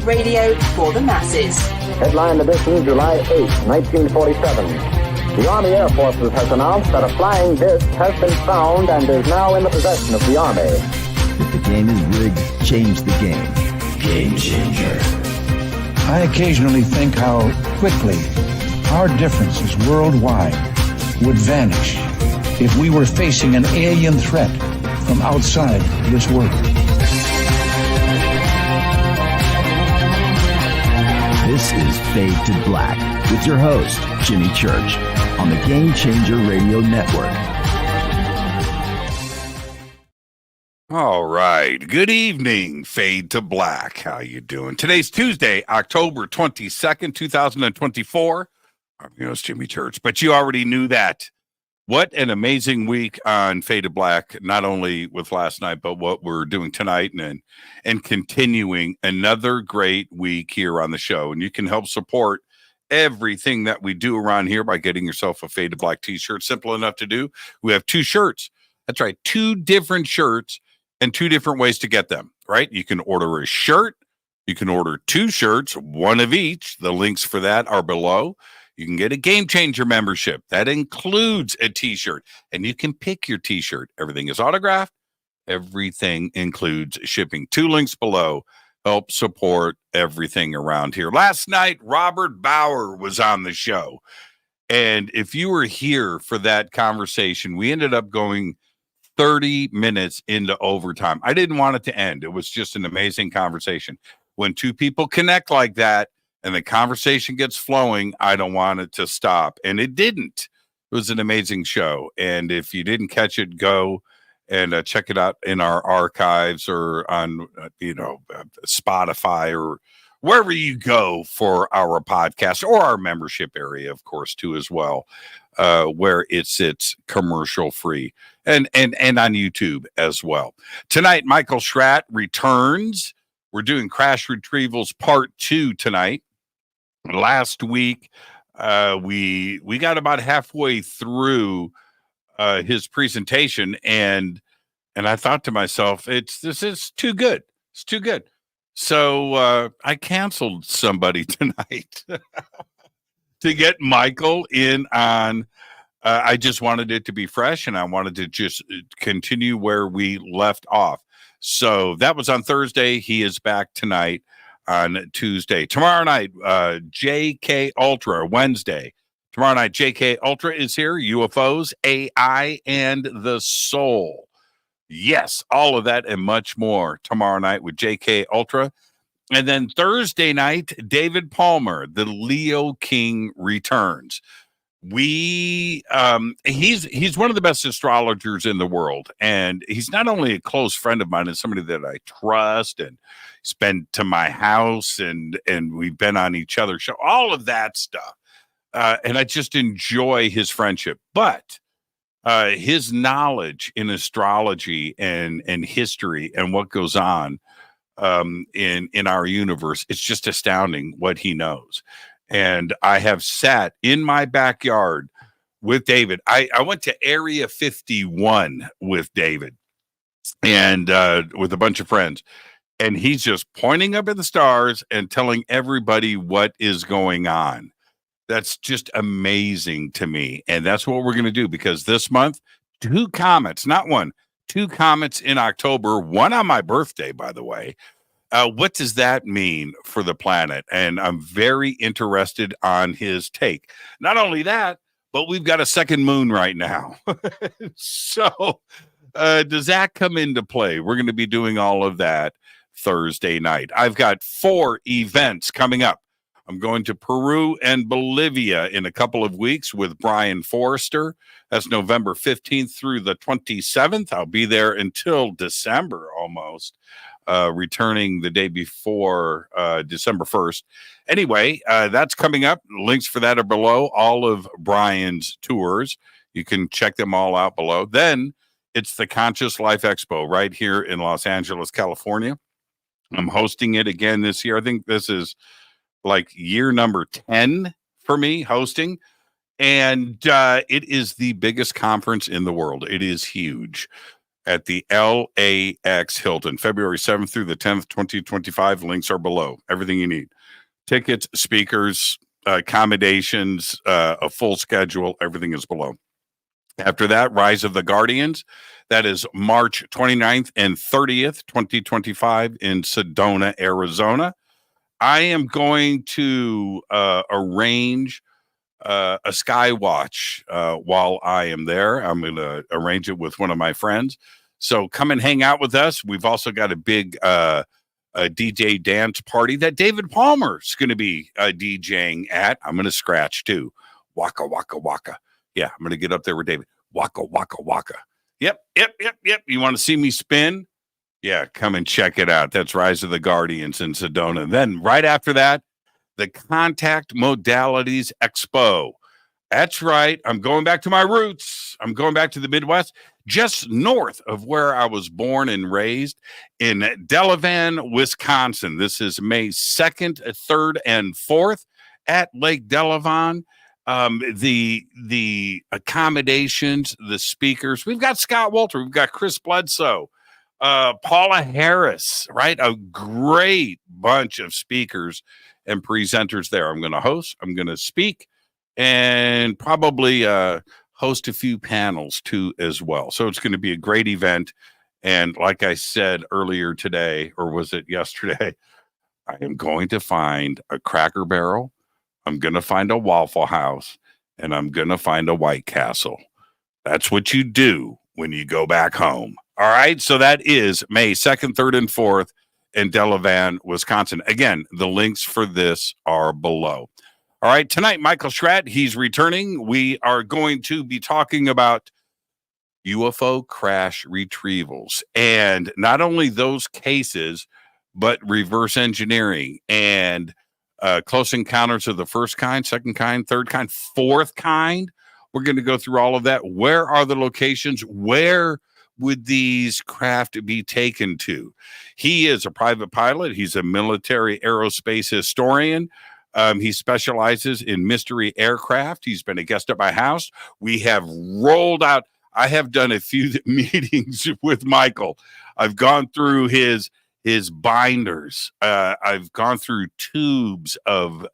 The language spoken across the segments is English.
Radio for the masses. Headline edition, July 8, 1947. The Army Air Forces has announced that a flying disc has been found and is now in the possession of the Army. If the game is rigged, change the game. Game changer. I occasionally think how quickly our differences worldwide would vanish if we were facing an alien threat from outside this world. This is Fade to Black with your host, Jimmy Church, on the Game Changer Radio Network. All right. Good evening, Fade to Black. How you doing? Today's Tuesday, October 22nd, 2024. I'm your host, Jimmy Church, but you already knew that. What an amazing week on Fade to Black, not only with last night, but what we're doing tonight and continuing another great week here on the show. And you can help support everything that we do around here by getting yourself a Fade to Black t-shirt. Simple enough to do. We have two shirts. That's right. Two different shirts and two different ways to get them, right? You can order a shirt. You can order two shirts, one of each. The links for that are below. You can get a Game Changer membership. That includes a t-shirt. And you can pick your t-shirt. Everything is autographed. Everything includes shipping. Two links below. Help support everything around here. Last night, Robert Bauer was on the show. And if you were here for that conversation, we ended up going 30 minutes into overtime. I didn't want it to end. It was just an amazing conversation. When two people connect like that, and the conversation gets flowing, I don't want it to stop. And it didn't. It was an amazing show. And if you didn't catch it, go and check it out in our archives or on, Spotify or wherever you go for our podcast or our membership area, of course, too, as well, where it sits commercial free and on YouTube as well. Tonight, Michael Schratt returns. We're doing Crash Retrievals Part 2 tonight. Last week, we got about halfway through his presentation, and I thought to myself, this is too good. It's too good. So I canceled somebody tonight to get Michael in on. I just wanted it to be fresh, and I wanted to just continue where we left off. So that was on Thursday. He is back tonight. On Tuesday. Tomorrow night, JK Ultra, Wednesday. Tomorrow night, JK Ultra is here. UFOs, AI, and the soul. Yes, all of that and much more tomorrow night with JK Ultra. And then Thursday night, David Palmer, the Leo King returns. He's one of the best astrologers in the world, and he's not only a close friend of mine and somebody that I trust and spend to my house, and we've been on each other's show, all of that stuff, and I just enjoy his friendship. But his knowledge in astrology and history and what goes on in our universe, it's just astounding what he knows. And I have sat in my backyard with David. I went to Area 51 with David and with a bunch of friends. And he's just pointing up at the stars and telling everybody what is going on. That's just amazing to me. And that's what we're going to do, because this month, two comets, not one, two comets in October, one on my birthday, by the way. What does that mean for the planet? And I'm very interested on his take. Not only that, but we've got a second moon right now. So does that come into play? We're going to be doing all of that Thursday night. I've got 4 events coming up. I'm going to Peru and Bolivia in a couple of weeks with Brian Forrester. That's November 15th through the 27th. I'll be there until December almost. Returning the day before December 1st. Anyway, that's coming up. Links for that are below. All of Brian's tours. You can check them all out below. Then it's the Conscious Life Expo right here in Los Angeles, California. I'm hosting it again this year. I think this is like year number 10 for me hosting. And it is the biggest conference in the world. It is huge. at the LAX Hilton, February 7th through the 10th, 2025. Links are below. Everything you need. Tickets, speakers, accommodations, a full schedule, everything is below. After that, Rise of the Guardians. That is March 29th and 30th, 2025 in Sedona, Arizona. I am going to arrange a sky watch while I am there. I'm going to arrange it with one of my friends. So come and hang out with us. We've also got a big a DJ dance party that David Palmer is going to be DJing at. I'm going to scratch too. Waka, waka, waka. Yeah, I'm going to get up there with David. Waka, waka, waka. Yep. You want to see me spin? Yeah, come and check it out. That's Rise of the Guardians in Sedona. Then right after that, the Contact Modalities Expo. That's right. I'm going back to my roots. I'm going back to the Midwest, just north of where I was born and raised in Delavan, Wisconsin. This is May 2nd, 3rd, and 4th at Lake Delavan. The accommodations, the speakers. We've got Scott Walter. We've got Chris Bledsoe, Paula Harris, right? A great bunch of speakers and presenters there. I'm going to host. I'm going to speak. And probably host a few panels too as well. So it's going to be a great event. And like I said earlier today, or was it yesterday, I am going to find a Cracker Barrel. I'm going to find a Waffle House, and I'm going to find a White Castle. That's what you do when you go back home. All right. So that is May 2nd, 3rd, and 4th in Delavan, Wisconsin. Again, the links for this are below. All right, tonight, Michael Schratt, he's returning. We are going to be talking about UFO crash retrievals, and not only those cases, but reverse engineering and close encounters of the first kind, second kind, third kind, fourth kind. We're going to go through all of that. Where are the locations? Where would these craft be taken to? He is a private pilot. He's a military aerospace historian. He specializes in mystery aircraft. He's been a guest at my house. We have rolled out. I have done a few meetings with Michael. I've gone through his binders. I've gone through tubes of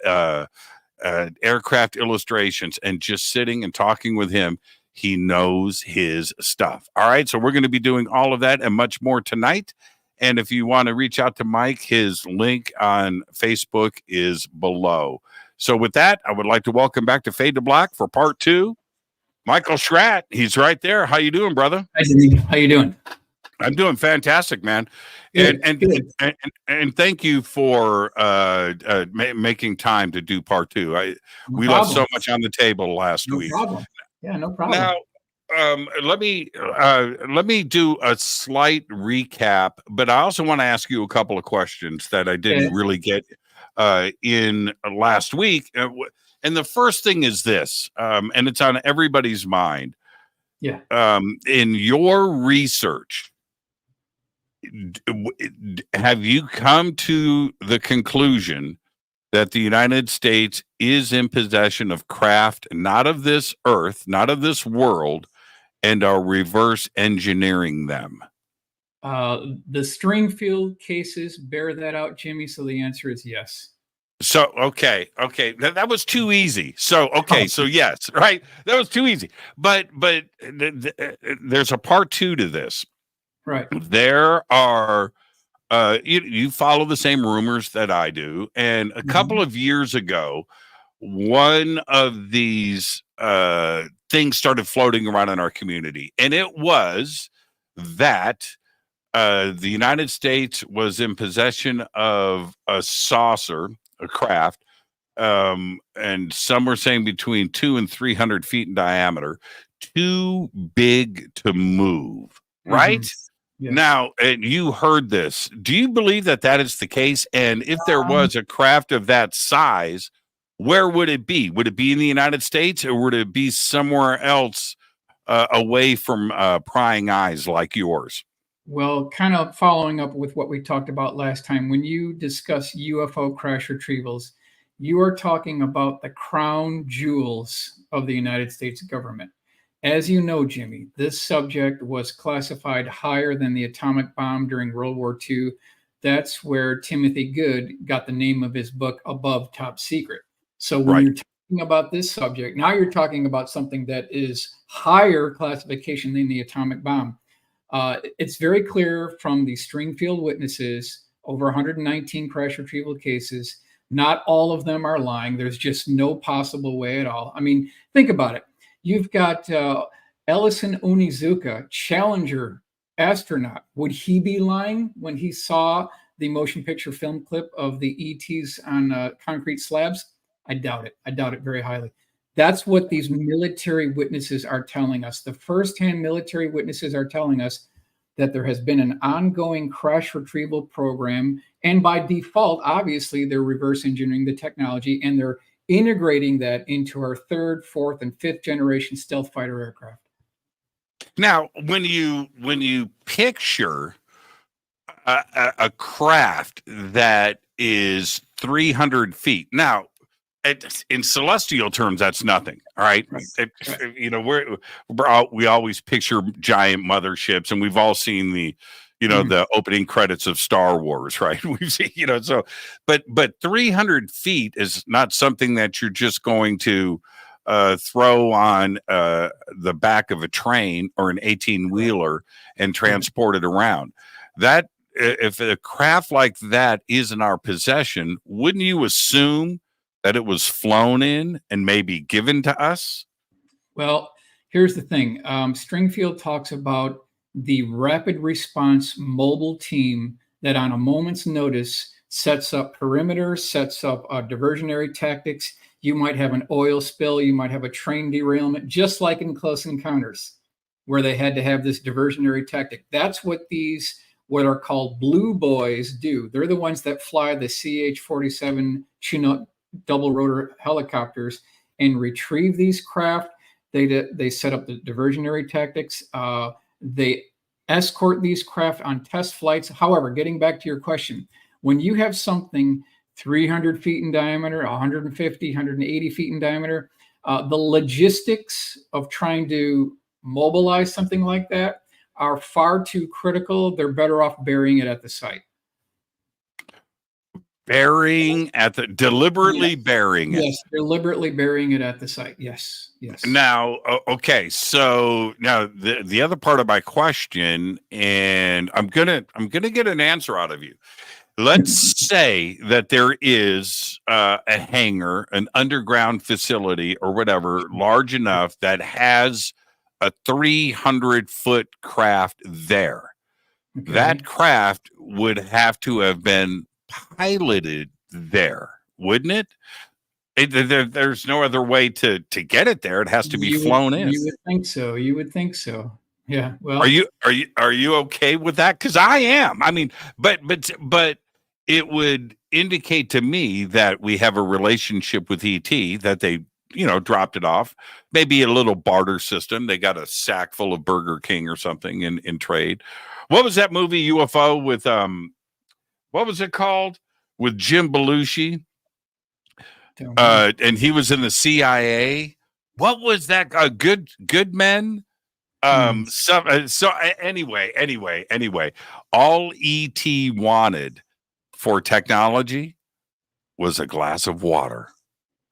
aircraft illustrations and just sitting and talking with him. He knows his stuff. All right. So we're going to be doing all of that and much more tonight. And if you want to reach out to Mike, his link on Facebook is below. So with that, I would like to welcome back to Fade to Black for part 2, Michael Schratt. He's right there. How you doing, brother? Hi, Jimmy. How you doing? I'm doing fantastic, man. Good, and thank you for making time to do part 2. We left so much on the table last week. No problem. Yeah, no problem. Now, let me do a slight recap, but I also want to ask you a couple of questions that I didn't really get in last week. And the first thing is this, and it's on everybody's mind. Yeah. In your research, have you come to the conclusion that the United States is in possession of craft, not of this earth, not of this world, and are reverse engineering them? The Stringfield cases bear that out, Jimmy. So the answer is yes. So, okay. That was too easy. So, okay. So yes, right. That was too easy. But there's a part 2 to this. Right. There are, you follow the same rumors that I do. And a couple of years ago, one of these things started floating around in our community. And it was that the United States was in possession of a saucer, a craft, and some were saying between 200 and 300 feet in diameter, too big to move, right? Yes. Now, and you heard this. Do you believe that that is the case? And if there was a craft of that size, where would it be? Would it be in the United States, or would it be somewhere else away from prying eyes like yours? Well, kind of following up with what we talked about last time, when you discuss UFO crash retrievals, you are talking about the crown jewels of the United States government. as you know, Jimmy, this subject was classified higher than the atomic bomb during World War II. That's where Timothy Good got the name of his book, Above Top Secret. So when Right. you're talking about this subject, now you're talking about something that is higher classification than the atomic bomb. It's very clear from the Stringfield witnesses, over 119 crash retrieval cases. Not all of them are lying. There's just no possible way at all. I mean, think about it. You've got Ellison Onizuka, Challenger astronaut. Would he be lying when he saw the motion picture film clip of the ETs on concrete slabs? I doubt it. I doubt it very highly. That's what these military witnesses are telling us. The firsthand military witnesses are telling us that there has been an ongoing crash retrieval program. And by default, obviously, they're reverse engineering the technology and they're integrating that into our third, fourth, and fifth generation stealth fighter aircraft. Now, when you picture a craft that is 300 feet, now in celestial terms, that's nothing. All right, you know, we always picture giant motherships, and we've all seen the, you know, the opening credits of Star Wars, right? We've seen, you know, so, but 300 feet is not something that you're just going to throw on the back of a train or an 18-wheeler and transport it around. That if a craft like that is in our possession, wouldn't you assume that it was flown in and maybe given to us? Well, here's the thing. Stringfield talks about the rapid response mobile team that on a moment's notice sets up perimeters, sets up diversionary tactics. You might have an oil spill. You might have a train derailment, just like in Close Encounters, where they had to have this diversionary tactic. That's what these, what are called blue boys, do. They're the ones that fly the CH-47 Chinook double rotor helicopters and retrieve these craft. They set up the diversionary tactics. They escort these craft on test flights. However, getting back to your question, when you have something 300 feet in diameter, 150, 180 feet in diameter, the logistics of trying to mobilize something like that are far too critical. They're better off burying it at the site. Burying at the deliberately burying it. Yes, deliberately burying it at the site. Yes. Now, okay. So now the other part of my question, and I'm gonna get an answer out of you. Let's say that there is a hangar, an underground facility, or whatever, large enough that has a 300-foot craft there. Okay. That craft would have to have been piloted there, wouldn't it? There's no other way to get it there. It has to be flown in. You would think so. Yeah. Well, are you okay with that? Because I am. I mean, but it would indicate to me that we have a relationship with ET, that they, you know, dropped it off. Maybe a little barter system. They got a sack full of Burger King or something in trade. What was that movie UFO with what was it called? With Jim Belushi. And he was in the CIA. What was that? Good Men. So anyway, all ET wanted for technology was a glass of water,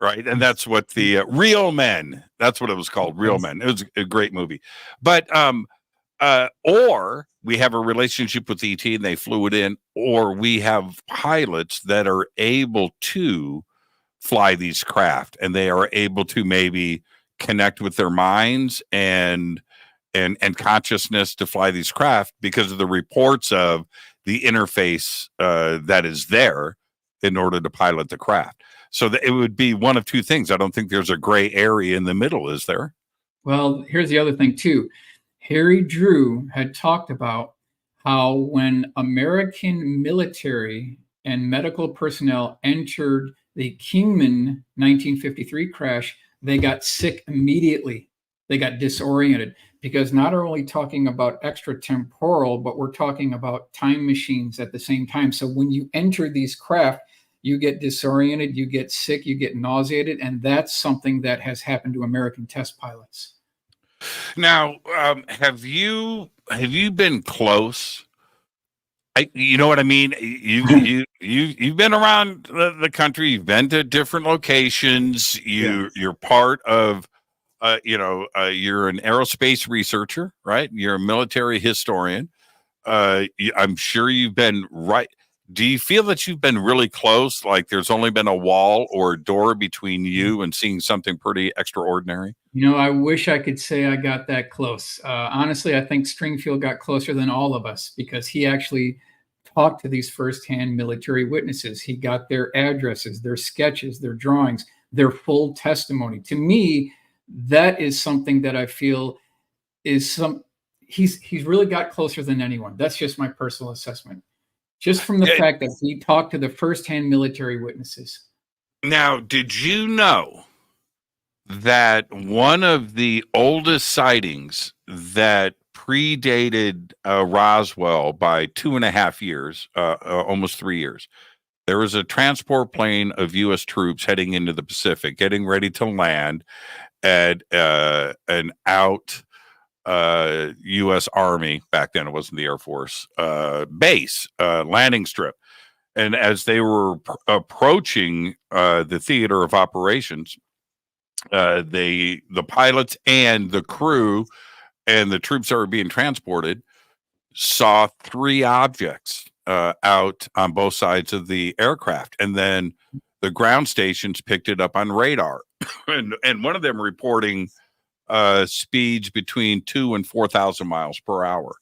right? And that's what the Real Men. That's what it was called, Real Men. It was a great movie, but or we have a relationship with ET and they flew it in, or we have pilots that are able to fly these craft and they are able to maybe connect with their minds and consciousness to fly these craft because of the reports of the interface that is there in order to pilot the craft. So it would be one of two things. I don't think there's a gray area in the middle, is there? Well, here's the other thing too. Harry Drew had talked about how when American military and medical personnel entered the Kingman 1953 crash, they got sick immediately. They got disoriented because not only talking about extratemporal, but we're talking about time machines at the same time. So when you enter these craft, you get disoriented, you get sick, you get nauseated, and that's something that has happened to American test pilots. Now, have you been close? You know what I mean? You've been around the country. You've been to different locations. You're part of, you're an aerospace researcher, right? You're a military historian. I'm sure you've been right. Do you feel that you've been really close? Like there's only been a wall or a door between you and seeing something pretty extraordinary? I wish I could say I got that close. Honestly, I think Stringfield got closer than all of us because he actually talked to these firsthand military witnesses. He got their addresses, their sketches, their drawings, their full testimony. To me, that is something that I feel is he's really got closer than anyone. That's just my personal assessment. Just from the fact that he talked to the firsthand military witnesses. Now, did you know that one of the oldest sightings that predated Roswell by 2.5 years, almost 3 years, there was a transport plane of U.S. troops heading into the Pacific, getting ready to land at an out U.S. Army, back then it wasn't the Air Force, base, landing strip. And as they were approaching the theater of operations, the pilots and the crew and the troops that were being transported saw 3 objects out on both sides of the aircraft. And then the ground stations picked it up on radar. and one of them reporting speeds between 2,000 and 4,000 miles per hour.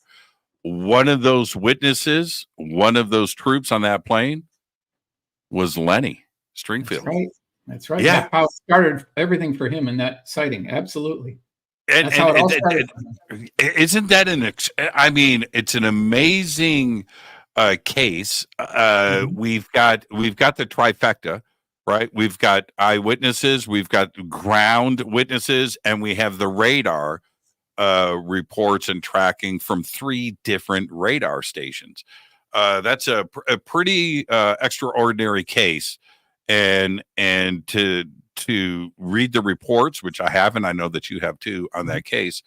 One of those witnesses, one of those troops on that plane was Lenny Stringfield. That's right. That's right. Yeah. That's how it started everything for him in that sighting. Absolutely. And isn't that it's an amazing case. We've got the trifecta, right? We've got eyewitnesses, we've got ground witnesses, and we have the radar reports and tracking from 3 different radar stations. That's a pretty extraordinary case, and to read the reports, which I have, and I know that you have too, on that case.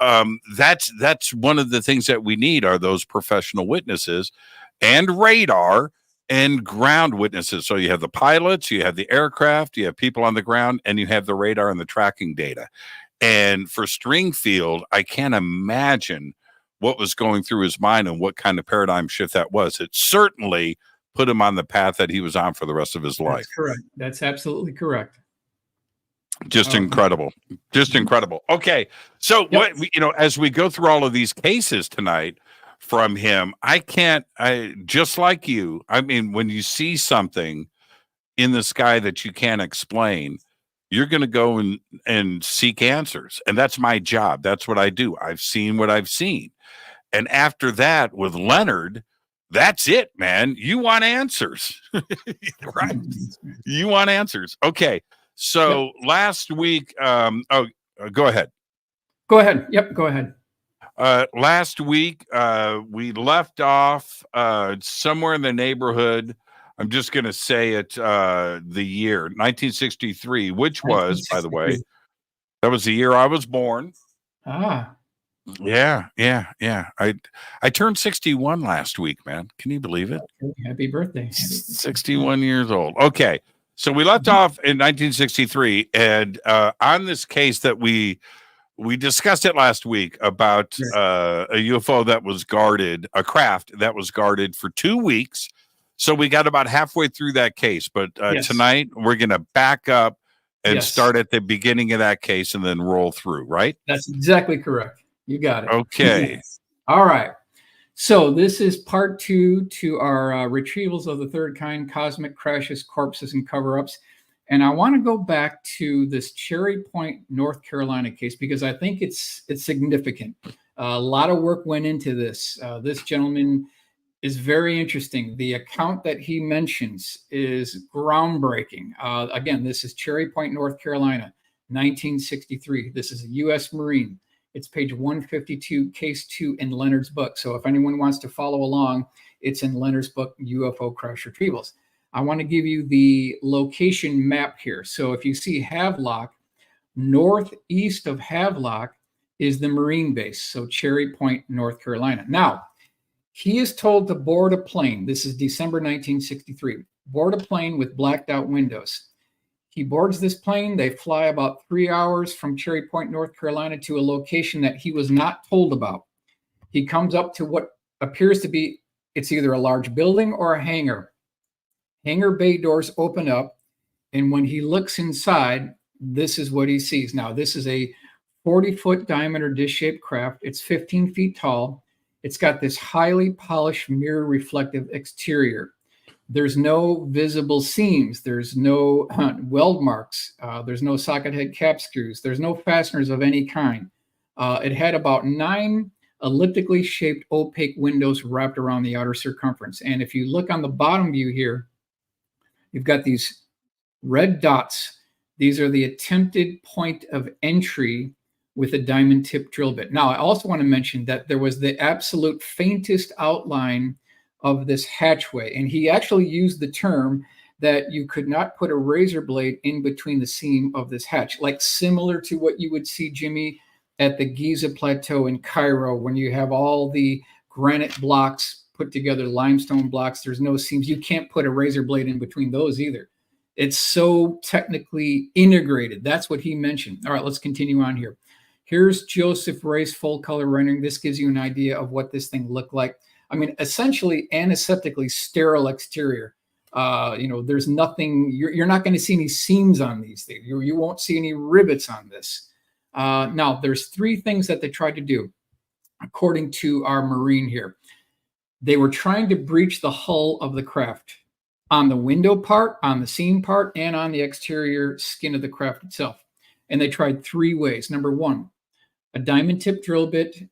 That's one of the things that we need are those professional witnesses and radar and ground witnesses. So you have the pilots, you have the aircraft, you have people on the ground, and you have the radar and the tracking data. And for Stringfield, I can't imagine what was going through his mind and what kind of paradigm shift that was. It certainly put him on the path that he was on for the rest of his life. That's correct. That's absolutely correct. Just incredible. Just incredible. Okay. So as we go through all of these cases tonight from him, I just like you, I mean, when you see something in the sky that you can't explain, you're going to go and seek answers. And that's my job. That's what I do. I've seen what I've seen. And after that, with Leonard, that's it, man. You want answers, right? You want answers. Okay. So last week, go ahead. Go ahead. Yep, go ahead. Last week, we left off somewhere in the neighborhood. I'm just going to say it, the year 1963, which was, by the way, that was the year I was born. Ah. Yeah. I turned 61 last week, man. Can you believe it? Happy birthday. 61 years old. Okay. So we left off in 1963, and on this case that we discussed it last week about a UFO that was guarded, a craft that was guarded for 2 weeks. So we got about halfway through that case, but tonight we're going to back up and start at the beginning of that case and then roll through, right? That's exactly correct. You got it. Okay. All right. So this is part 2 to our retrievals of the third kind, cosmic crashes, corpses, and cover-ups. And I want to go back to this Cherry Point, North Carolina case, because I think it's significant. A lot of work went into this. This gentleman is very interesting. The account that he mentions is groundbreaking. Again, this is Cherry Point, North Carolina, 1963. This is a U.S. Marine. It's page 152, case 2 in Leonard's book. So if anyone wants to follow along, it's in Leonard's book, UFO Crash Retrievals. I want to give you the location map here. So if you see Havelock, northeast of Havelock is the Marine base, so Cherry Point, North Carolina. Now, he is told to board a plane. This is December 1963. Board a plane with blacked out windows. He boards this plane. They fly about 3 hours from Cherry Point, North Carolina to a location that he was not told about. He comes up to what appears to be, it's either a large building or a hangar. Hangar bay doors open up, and when he looks inside, this is what he sees. Now, this is a 40-foot diameter dish-shaped craft. It's 15 feet tall. It's got this highly polished mirror reflective exterior. There's no visible seams. There's no weld marks. There's no socket head cap screws. There's no fasteners of any kind. It had about 9 elliptically shaped opaque windows wrapped around the outer circumference. And if you look on the bottom view here, you've got these red dots. These are the attempted point of entry with a diamond tip drill bit. Now, I also want to mention that there was the absolute faintest outline of this hatchway. And he actually used the term that you could not put a razor blade in between the seam of this hatch, like similar to what you would see, Jimmy, at the Giza Plateau in Cairo, when you have all the granite blocks put together, limestone blocks, there's no seams. You can't put a razor blade in between those either. It's so technically integrated. That's what he mentioned. All right, let's continue on here. Here's Joseph Ray's full color rendering. This gives you an idea of what this thing looked like. I mean, essentially antiseptically sterile exterior. There's nothing, you're not going to see any seams on these things. You won't see any rivets on this. Now, there's 3 things that they tried to do, according to our Marine here. They were trying to breach the hull of the craft on the window part, on the seam part, and on the exterior skin of the craft itself. And they tried 3 ways. Number 1, a diamond tip drill bit,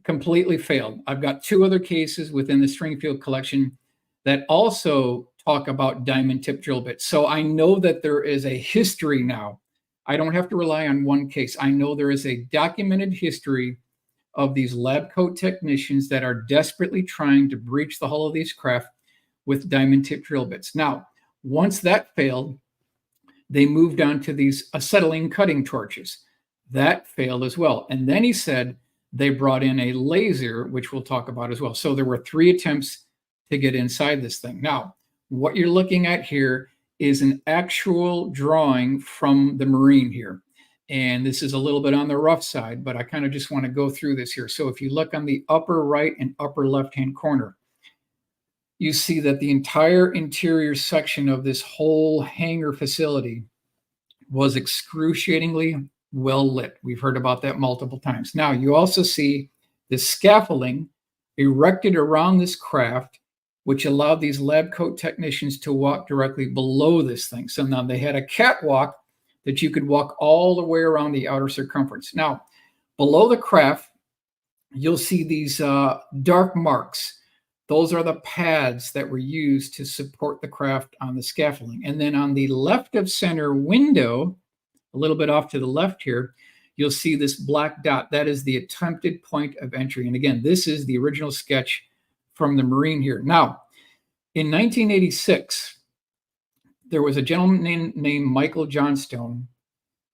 completely failed. I've got 2 other cases within the Stringfield collection that also talk about diamond tip drill bits. So I know that there is a history now. I don't have to rely on one case. I know there is a documented history of these lab coat technicians that are desperately trying to breach the hull of these craft with diamond tip drill bits. Now, once that failed, they moved on to these acetylene cutting torches. That failed as well. And then he said they brought in a laser, which we'll talk about as well. So there were 3 attempts to get inside this thing. Now, what you're looking at here is an actual drawing from the Marine here. And this is a little bit on the rough side, but I kind of just want to go through this here. So if you look on the upper right and upper left-hand corner, you see that the entire interior section of this whole hangar facility was excruciatingly well lit. We've heard about that multiple times. Now, you also see the scaffolding erected around this craft, which allowed these lab coat technicians to walk directly below this thing. So now they had a catwalk that you could walk all the way around the outer circumference. Now, below the craft, you'll see these dark marks. Those are the pads that were used to support the craft on the scaffolding. And then on the left of center window, a little bit off to the left here, you'll see this black dot. That is the attempted point of entry. And again, this is the original sketch from the Marine here. Now, in 1986, there was a gentleman named Michael Johnstone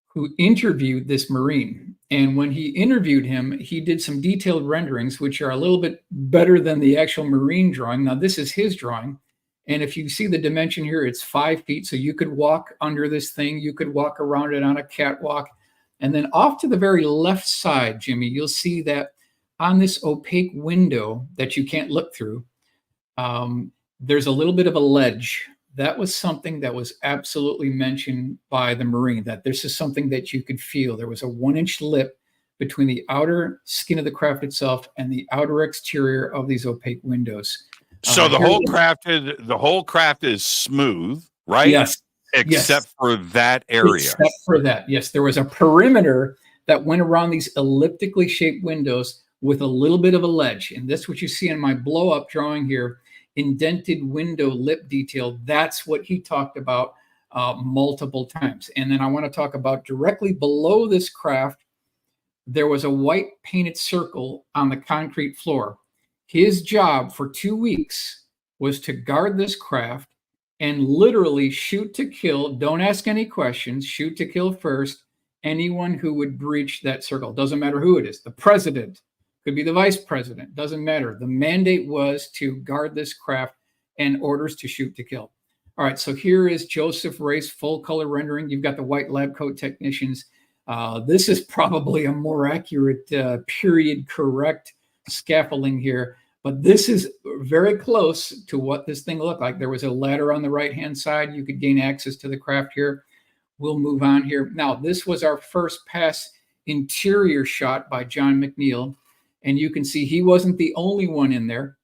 who interviewed this Marine. And when he interviewed him, he did some detailed renderings, which are a little bit better than the actual Marine drawing. Now, this is his drawing. And if you see the dimension here, it's 5 feet. So you could walk under this thing. You could walk around it on a catwalk. And then off to the very left side, Jimmy, you'll see that on this opaque window that you can't look through, there's a little bit of a ledge. That was something that was absolutely mentioned by the Marine, that this is something that you could feel. There was a 1-inch lip between the outer skin of the craft itself and the outer exterior of these opaque windows. So the whole craft is smooth, right? Yes. Except for that area. Except for that, yes. There was a perimeter that went around these elliptically shaped windows with a little bit of a ledge. And that's what you see in my blow-up drawing here, indented window lip detail. That's what he talked about multiple times. And then I want to talk about directly below this craft, there was a white painted circle on the concrete floor. His job for 2 weeks was to guard this craft and literally shoot to kill. Don't ask any questions. Shoot to kill first. anyone who would breach that circle. Doesn't matter who it is. The president, could be the vice president, doesn't matter. The mandate was to guard this craft and orders to shoot to kill. All right, so here is Joseph Race full color rendering. You've got the white lab coat technicians. This is probably a more accurate period correct scaffolding here, but this is very close to what this thing looked like. There was a ladder on the right-hand side. You could gain access to the craft here. We'll move on here. Now, this was our first pass interior shot by John McNeil, and you can see he wasn't the only one in there.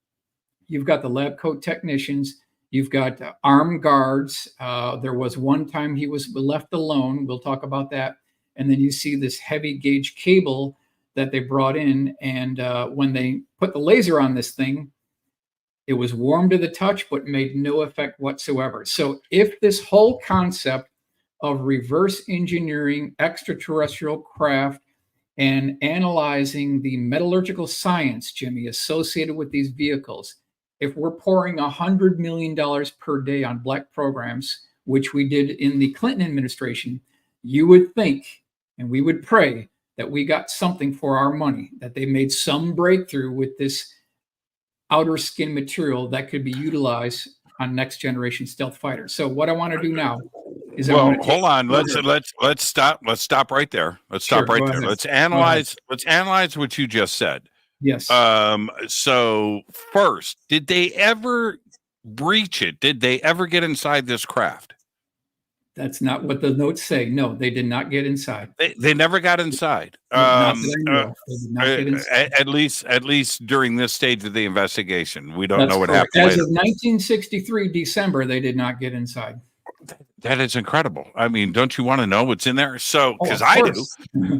You've got the lab coat technicians. You've got armed guards. There was one time he was left alone. We'll talk about that. And then you see this heavy gauge cable that they brought in. And when they put the laser on this thing, it was warm to the touch, but made no effect whatsoever. So if this whole concept of reverse engineering extraterrestrial craft and analyzing the metallurgical science, Jimmy, associated with these vehicles, if we're pouring $100 million per day on black programs, which we did in the Clinton administration, you would think, and we would pray, that we got something for our money, that they made some breakthrough with this outer skin material that could be utilized on next generation stealth fighters. So what I want to do now is hold on. Let's stop right there. Let's stop right there. Let's analyze what you just said. Yes. So first, did they ever breach it? Did they ever get inside this craft? That's not what the notes say. No, they did not get inside. They never got inside. They did not get inside. At least during this stage of the investigation, we don't know what happened. As later. of 1963 December, they did not get inside. That is incredible. I mean, don't you want to know what's in there? So, because I do.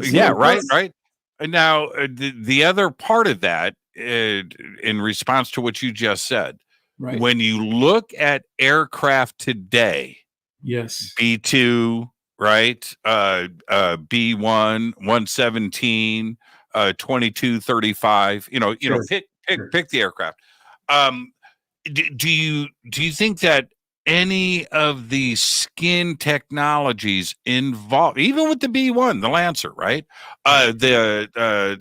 Yeah, right. Now, the other part of that, in response to what you just said, right. When you look at aircraft today, yes, B-2, right, B-1, 117, 2235, Sure. pick the aircraft. Do you think that any of the skin technologies involved, even with the B-1, the Lancer, right? The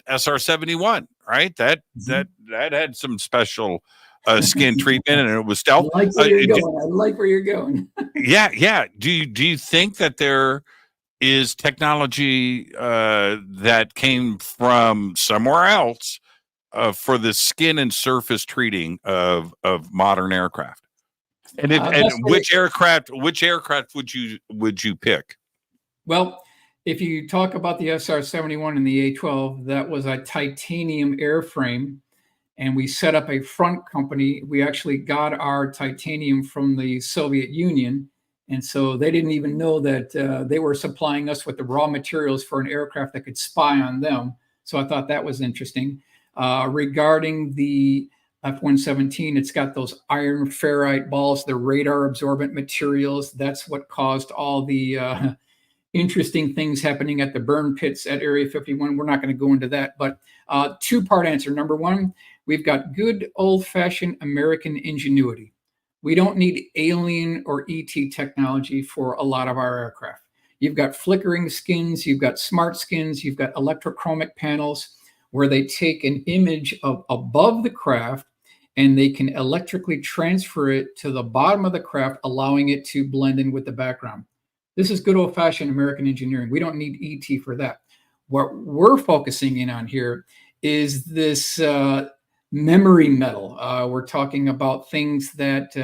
SR-71, right? That had some special skin treatment, and it was stealth. I like where you're going. Yeah. Do you think that there is technology that came from somewhere else for the skin and surface treating of modern aircraft? And which aircraft would you pick? Well, if you talk about the SR-71 and the A-12, that was a titanium airframe, and we set up a front company. We actually got our titanium from the Soviet Union, and so they didn't even know that they were supplying us with the raw materials for an aircraft that could spy on them. So I thought that was interesting. Regarding the F-117, it's got those iron ferrite balls, the radar absorbent materials. That's what caused all the interesting things happening at the burn pits at Area 51. We're not going to go into that, but two-part answer. Number one, we've got good old-fashioned American ingenuity. We don't need alien or ET technology for a lot of our aircraft. You've got flickering skins, you've got smart skins, you've got electrochromic panels where they take an image of above the craft and they can electrically transfer it to the bottom of the craft, allowing it to blend in with the background. This is good old-fashioned American engineering. We don't need ET for that. What we're focusing in on here is this memory metal. We're talking about things that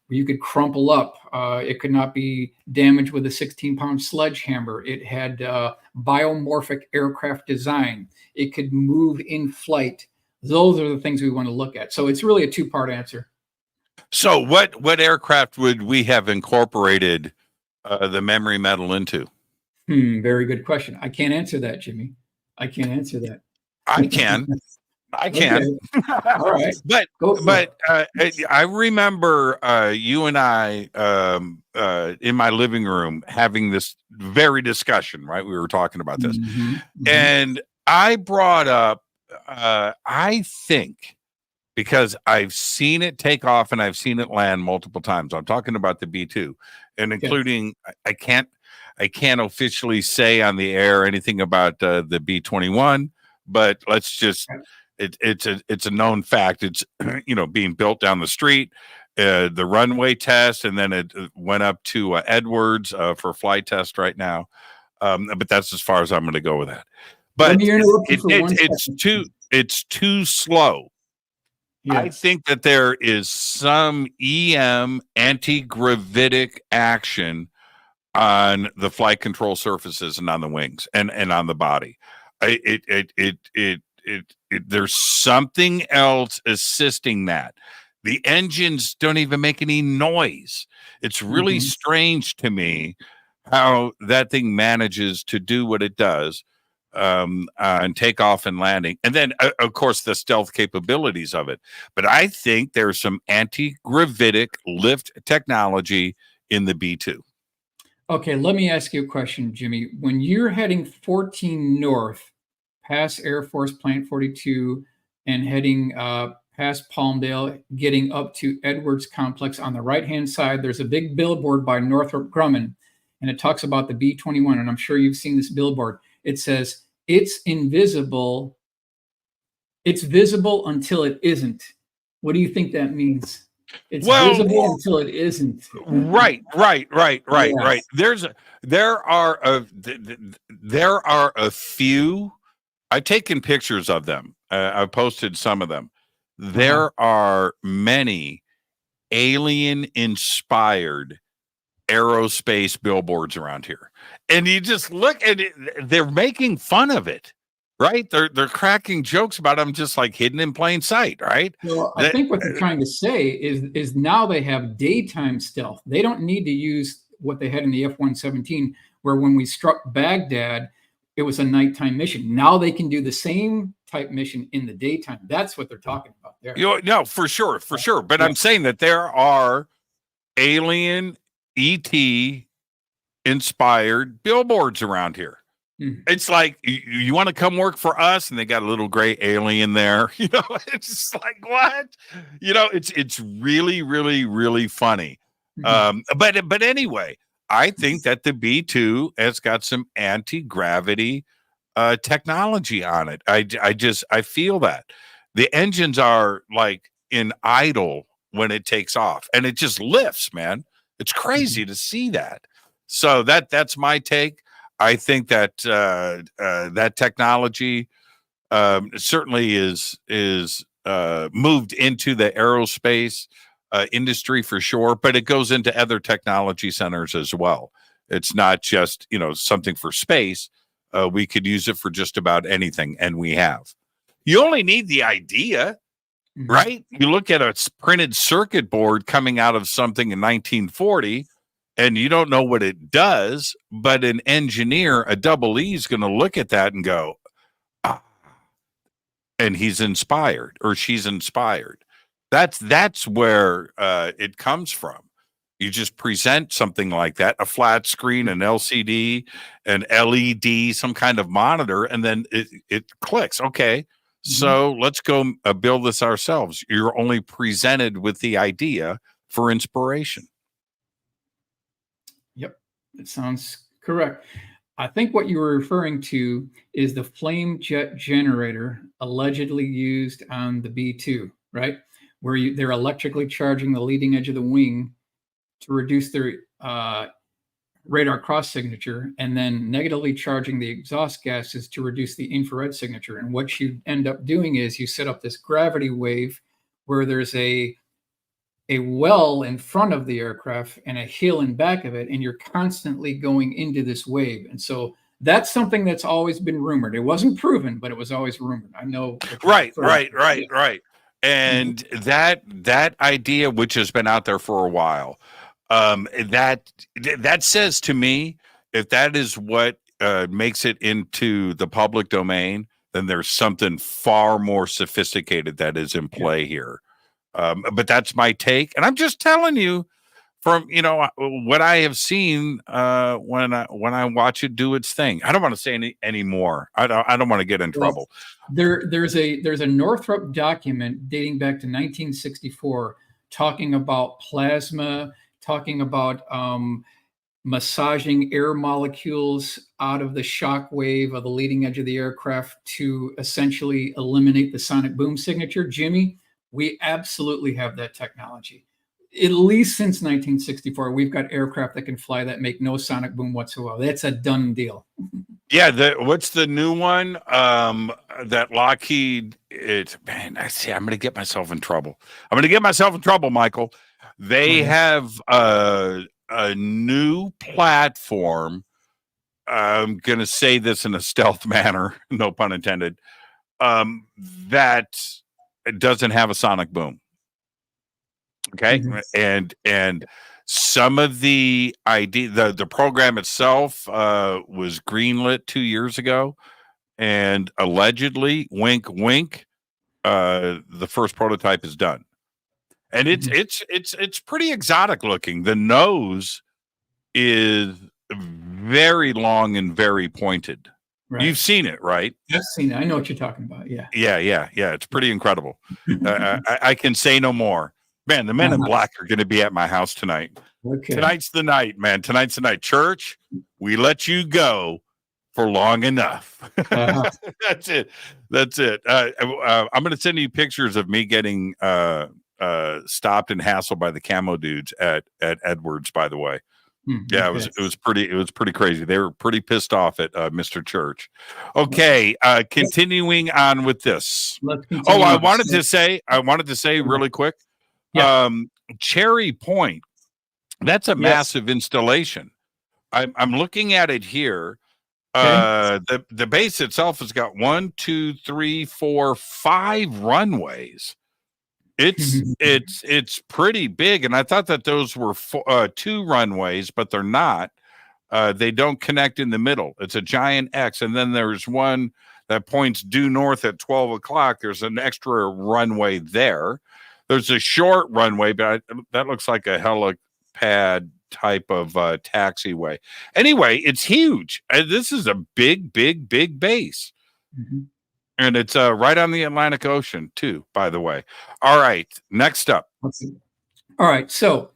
you could crumple up. It could not be damaged with a 16-pound sledgehammer. It had biomorphic aircraft design. It could move in flight. Those are the things we want to look at. So it's really a two-part answer. So what aircraft would we have incorporated the memory metal into? Very good question. I can't answer that, Jimmy. I can't answer that. I can. Okay. All right. But I remember you and I in my living room having this very discussion, right? We were talking about this. Mm-hmm. And I brought up, I think, because I've seen it take off and I've seen it land multiple times. I'm talking about the B-2, and including, I can't officially say on the air anything about the B-21, but let's just it's a known fact. It's being built down the street, the runway test, and then it went up to Edwards for flight test right now. But that's as far as I'm going to go with that. But it's too slow. Yes. I think that there is some EM anti-gravitic action on the flight control surfaces and on the wings and on the body. There's something else assisting that. The engines don't even make any noise. It's really strange to me how that thing manages to do what it does, and takeoff and landing. And then, of course, the stealth capabilities of it. But I think there's some anti-gravitic lift technology in the B-2. Okay, let me ask you a question, Jimmy. When you're heading 14 north, past Air Force Plant 42, and heading past Palmdale, getting up to Edwards Complex on the right-hand side, there's a big billboard by Northrop Grumman, and it talks about the B-21, and I'm sure you've seen this billboard. It says, it's invisible. It's visible until it isn't. What do you think that means? It's visible until it isn't. Right. Yes. There are a few. I've taken pictures of them. I've posted some of them. There are many alien-inspired aerospace billboards around here, and you just look at it, they're making fun of it, right? They're cracking jokes about them, just like hidden in plain sight, right? Well, I think what they're trying to say is now they have daytime stealth. They don't need to use what they had in the F-117, where when we struck Baghdad, it was a nighttime mission. Now they can do the same type mission in the daytime. That's what they're talking about there. No, for sure. But I'm saying that there are alien ET inspired billboards around here. It's like, you want to come work for us, and they got a little gray alien there. It's just like, what? It's really, really, really funny. But anyway, I think that the B-2 has got some anti-gravity technology on it. I feel that the engines are like in idle when it takes off, and it just lifts, man. It's crazy to see that. So that's my take. I think that that technology certainly is moved into the aerospace industry for sure, but it goes into other technology centers as well. It's not just something for space. We could use it for just about anything, and we have. You only need the idea. Right? You look at a printed circuit board coming out of something in 1940, and you don't know what it does, but an engineer, a double E, is going to look at that and go, and he's inspired, or she's inspired. That's where it comes from. You just present something like that, a flat screen, an LCD, an LED, some kind of monitor, and then it clicks. Okay. So let's go build this ourselves. You're only presented with the idea for inspiration. Yep, it sounds correct. I think what you were referring to is the flame jet generator allegedly used on the B-2, right? Where they're electrically charging the leading edge of the wing to reduce their radar cross signature, and then negatively charging the exhaust gases to reduce the infrared signature. And what you end up doing is you set up this gravity wave where there's a well in front of the aircraft and a hill in back of it, and you're constantly going into this wave. And so that's something that's always been rumored. It wasn't proven, but it was always rumored. I know. Right. And that idea, which has been out there for a while, that says to me, if that is what makes it into the public domain, then there's something far more sophisticated that is in play here. But that's my take, and I'm just telling you from what I have seen when I watch it do its thing. I don't want to say any more. I don't want to get in trouble. There's a Northrop document dating back to 1964 talking about plasma, talking about massaging air molecules out of the shock wave of the leading edge of the aircraft to essentially eliminate the sonic boom signature. Jimmy, we absolutely have that technology. At least since 1964, we've got aircraft that can fly that make no sonic boom whatsoever. That's a done deal. Yeah, what's the new one? That Lockheed. Man, I'm going to get myself in trouble. Michael. They have a new platform. I'm going to say this in a stealth manner, no pun intended. That doesn't have a sonic boom. Okay, and some of the the program itself was greenlit 2 years ago, and allegedly, wink, wink, the first prototype is done, and it's pretty exotic looking. The nose is very long and very pointed. Right. You've seen it, right? I've seen it. I know what you're talking about. Yeah. It's pretty incredible. I can say no more. Man, the Men in Black are going to be at my house tonight. Okay. Tonight's the night, man. Tonight's the night. Church, we let you go for long enough. That's it. I'm going to send you pictures of me getting stopped and hassled by the camo dudes at Edwards, by the way. Yeah, it was pretty crazy. They were pretty pissed off at Mr. Church. Okay, continuing on with this. I wanted to say really quick. Yeah. Cherry Point, that's a massive installation. I'm looking at it here. The base itself has got 1, 2, 3, 4, 5 runways. It's pretty big, and I thought that those were 2 runways, but they're not. They don't connect in the middle. It's a giant X, and then there's one that points due north at 12 o'clock. There's an extra runway there. There's a short runway, but that looks like a helipad type of taxiway. Anyway, it's huge. This is a big base. And it's right on the Atlantic Ocean, too, by the way. All right, next up. All right, so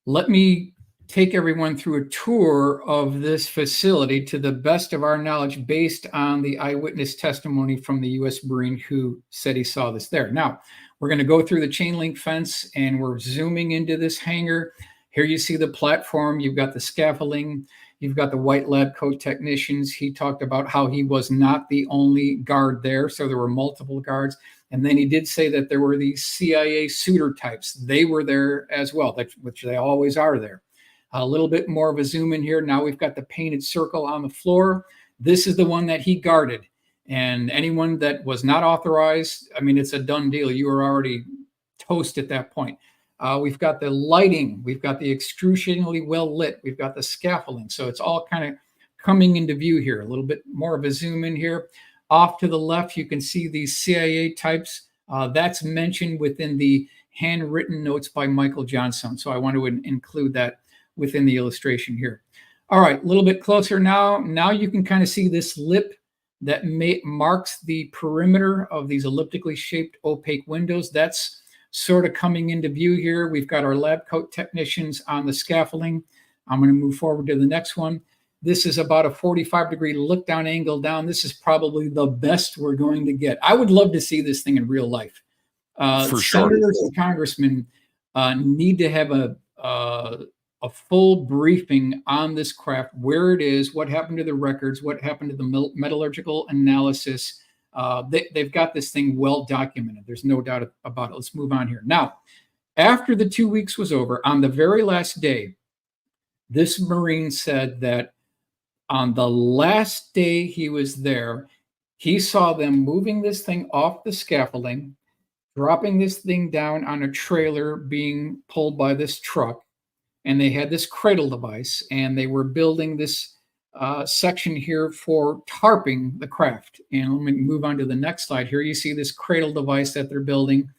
let me take everyone through a tour of this facility to the best of our knowledge based on the eyewitness testimony from the U.S. Marine who said he saw this there. Now, we're going to go through the chain link fence, and we're zooming into this hangar. Here you see the platform. You've got the scaffolding. You've got the white lab coat technicians. He talked about how he was not the only guard there, so there were multiple guards. And then he did say that there were these CIA suitor types. They were there as well, which they always are there. A little bit more of a zoom in here. Now we've got the painted circle on the floor. This is the one that he guarded. And anyone that was not authorized, I mean, it's a done deal. You were already toast at that point. We've got the lighting. We've got the excruciatingly well lit. We've got the scaffolding. So it's all kind of coming into view here. A little bit more of a zoom in here. Off to the left, you can see these CIA types. That's mentioned within the handwritten notes by Michael Johnson. So I want to include that within the illustration here. All right, a little bit closer now. Now you can kind of see this lip that marks the perimeter of these elliptically shaped opaque windows. That's sort of coming into view here. We've got our lab coat technicians on the scaffolding. I'm going to move forward to the next one. This is about a 45-degree look down angle down. This is probably the best we're going to get. I would love to see this thing in real life. For sure. Senators and congressmen need to have a full briefing on this craft, where it is, what happened to the records, what happened to the metallurgical analysis. They've got this thing well documented. There's no doubt about it. Let's move on here. Now, after the 2 weeks was over, on the very last day, this Marine said that on the last day he was there, he saw them moving this thing off the scaffolding, dropping this thing down on a trailer being pulled by this truck. And they had this cradle device, and they were building this section here for tarping the craft. And let me move on to the next slide. Here you see this cradle device that they're building,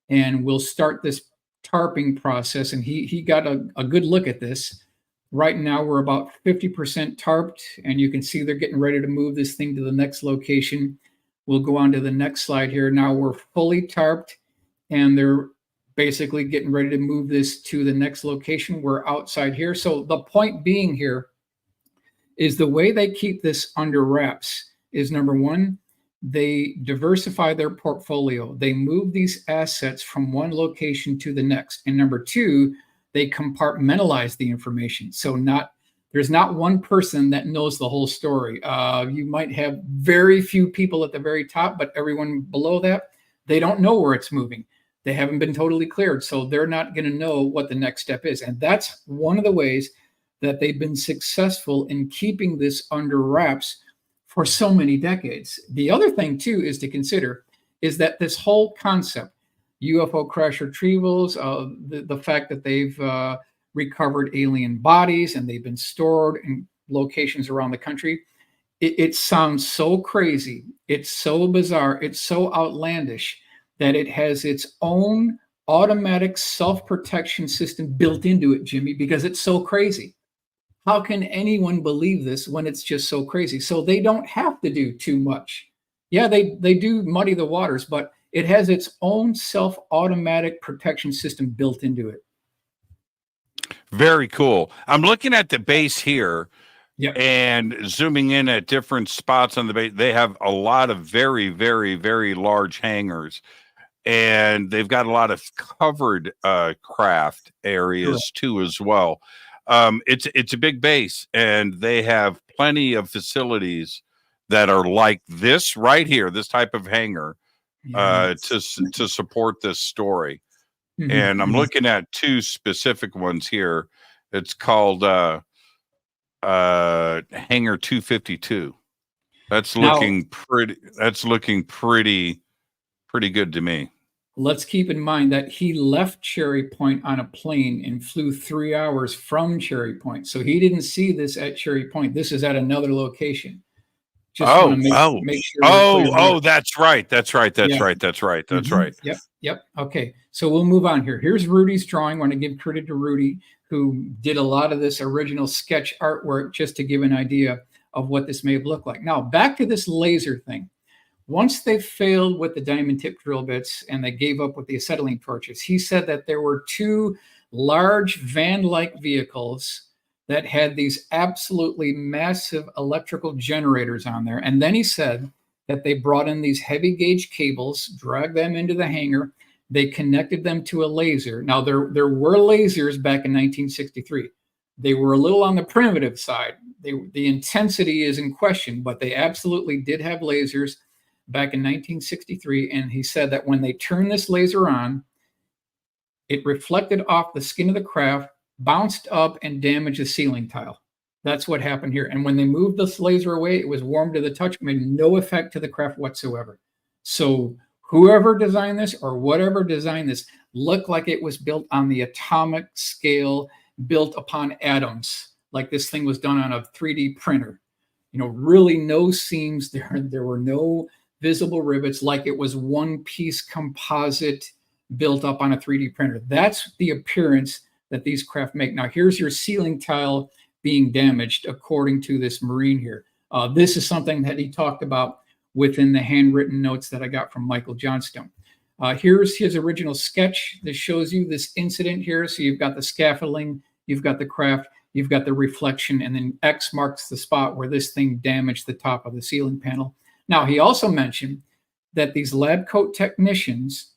and we'll start this tarping process. And he got a good look at this. Right now, we're about 50% tarped, and you can see they're getting ready to move this thing to the next location. We'll go on to the next slide here. Now we're fully tarped, and they're basically getting ready to move this to the next location. We're outside here. So the point being here is the way they keep this under wraps is, number one, they diversify their portfolio. They move these assets from one location to the next. And number two, they compartmentalize the information. So there's not one person that knows the whole story. You might have very few people at the very top, but everyone below that, they don't know where it's moving. They haven't been totally cleared. So they're not going to know what the next step is. And that's one of the ways that they've been successful in keeping this under wraps for so many decades. The other thing, too, is to consider is that this whole concept, UFO crash retrievals, the fact that they've recovered alien bodies and they've been stored in locations around the country, it sounds so crazy. It's so bizarre. It's so outlandish that it has its own automatic self-protection system built into it, Jimmy, because it's so crazy. How can anyone believe this when it's just so crazy? So they don't have to do too much. Yeah, they do muddy the waters, but it has its own self-automatic protection system built into it. Very cool. I'm looking at the base here. Yep. And zooming in at different spots on the base. They have a lot of very, very, very large hangars. And they've got a lot of covered craft areas too as well. It's a big base, and they have plenty of facilities that are like this right here, this type of hangar, to support this story. Mm-hmm. And I'm looking at two specific ones here. It's called Hangar 252. That's looking pretty good to me. Let's keep in mind that he left Cherry Point on a plane and flew 3 hours from Cherry Point. So he didn't see this at Cherry Point. This is at another location. Just make sure that's right. That's right. Yep. Okay. So we'll move on here. Here's Rudy's drawing. I want to give credit to Rudy, who did a lot of this original sketch artwork just to give an idea of what this may have looked like. Now, back to this laser thing. Once they failed with the diamond tip drill bits and they gave up with the acetylene torches, he said that there were two large van-like vehicles that had these absolutely massive electrical generators on there. And then he said that they brought in these heavy gauge cables, dragged them into the hangar. They connected them to a laser. Now, there were lasers back in 1963. They were a little on the primitive side. The intensity is in question, but they absolutely did have lasers back in 1963. And he said that when they turned this laser on, it reflected off the skin of the craft, bounced up, and damaged the ceiling tile. That's what happened here. And when they moved this laser away, it was warm to the touch, made no effect to the craft whatsoever. So whoever designed this or whatever designed this looked like it was built on the atomic scale, built upon atoms, like this thing was done on a 3D printer. Really no seams. There were no visible rivets, like it was one piece composite built up on a 3D printer. That's the appearance that these craft make. Now, here's your ceiling tile being damaged, according to this Marine here. This is something that he talked about within the handwritten notes that I got from Michael Johnstone. Here's his original sketch that shows you this incident here. So you've got the scaffolding, you've got the craft, you've got the reflection, and then X marks the spot where this thing damaged the top of the ceiling panel. Now, he also mentioned that these lab coat technicians,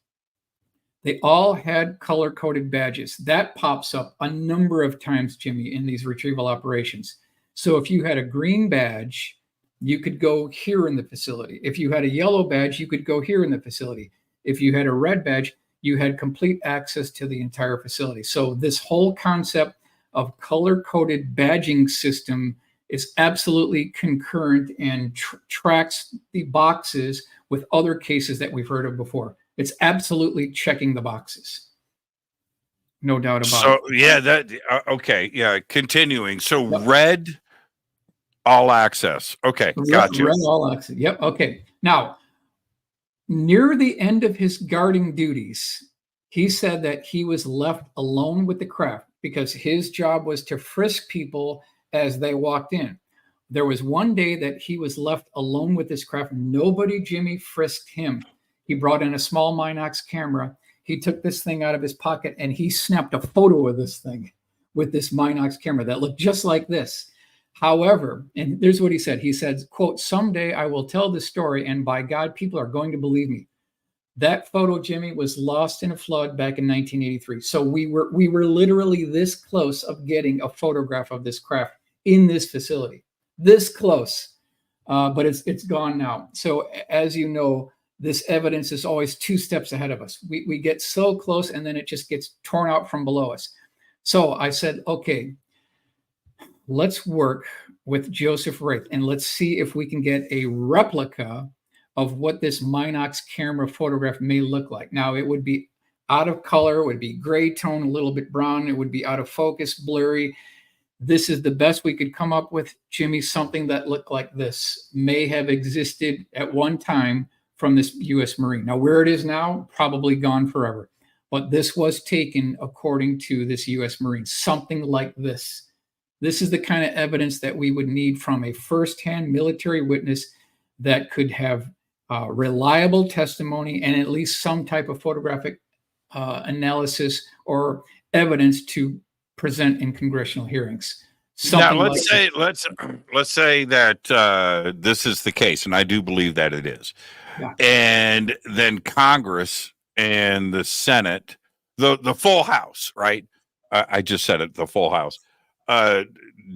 they all had color-coded badges. That pops up a number of times, Jimmy, in these retrieval operations. So if you had a green badge, you could go here in the facility. If you had a yellow badge, you could go here in the facility. If you had a red badge, you had complete access to the entire facility. So this whole concept of color-coded badging system is absolutely concurrent and tracks the boxes with other cases that we've heard of before. It's absolutely checking the boxes. No doubt about it. Okay. Yeah. Continuing. So red, all access. Okay. Gotcha. Red, all access. Yep. Okay. Now, near the end of his guarding duties, he said that he was left alone with the craft because his job was to frisk people as they walked in. There was one day that he was left alone with this craft. Nobody, Jimmy, frisked him. He brought in a small Minox camera he took this thing out of his pocket and he snapped a photo of this thing with this Minox camera that looked just like this. However, and here's what he said. He said, quote, "Someday I will tell this story, and by God, people are going to believe me." That photo, Jimmy, was lost in a flood back in 1983. So we were literally this close of getting a photograph of this craft in this facility. This close. But it's gone now. So as you know, this evidence is always 2 steps ahead of us. We get so close and then it just gets torn out from below us. So I said, okay, let's work with Joseph Wraith and let's see if we can get a replica of what this Minox camera photograph may look like. Now, it would be out of color, it would be gray tone, a little bit brown, it would be out of focus, blurry. This is the best we could come up with, Jimmy. Something that looked like this may have existed at one time from this U.S. Marine. Now, where it is now, probably gone forever. But this was taken according to this U.S. Marine, something like this. This is the kind of evidence that we would need from a firsthand military witness that could have reliable testimony and at least some type of photographic analysis or evidence to present in congressional hearings. Now, let's say that this is the case, and I do believe that it is. Yeah. And then Congress and the Senate, the full House, right? I just said it, the full House,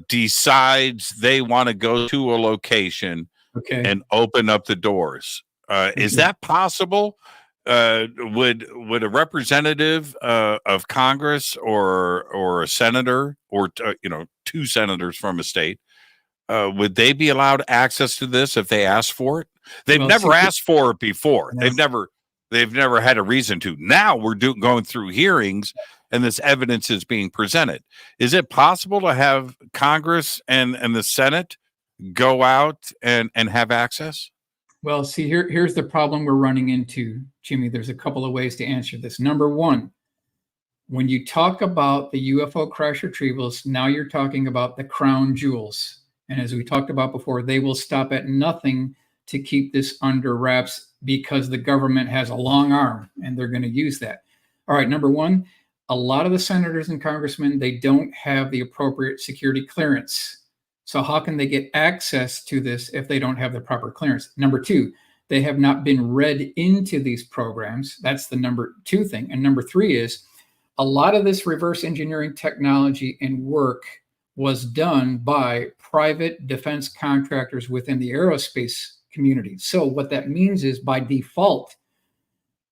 decides they want to go to a location and open up the doors. Is that possible? Would a representative of Congress or a senator or 2 senators from a state, would they be allowed access to this if they asked for it? They've never asked for it before. No. They've never had a reason to. Now we're going through hearings and this evidence is being presented. Is it possible to have Congress and the Senate go out and have access? Well, see, here's the problem we're running into, Jimmy. There's a couple of ways to answer this. Number one, when you talk about the UFO crash retrievals, now you're talking about the crown jewels. And as we talked about before, they will stop at nothing to keep this under wraps because the government has a long arm and they're going to use that. All right, number one, a lot of the senators and congressmen, they don't have the appropriate security clearance. So how can they get access to this if they don't have the proper clearance? Number two, they have not been read into these programs. That's the number 2 thing. And number 3 is a lot of this reverse engineering technology and work was done by private defense contractors within the aerospace community. So what that means is by default,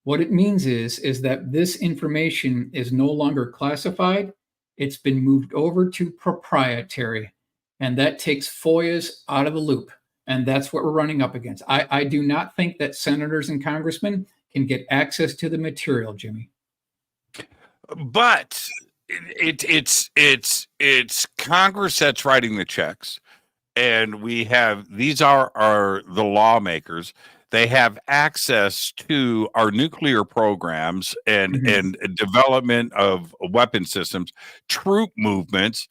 what it means is that this information is no longer classified. It's been moved over to proprietary. And that takes FOIAs out of the loop. And that's what we're running up against. I do not think that senators and congressmen can get access to the material, Jimmy. But it's Congress that's writing the checks. And these are the lawmakers. They have access to our nuclear programs and development of weapon systems, troop movements,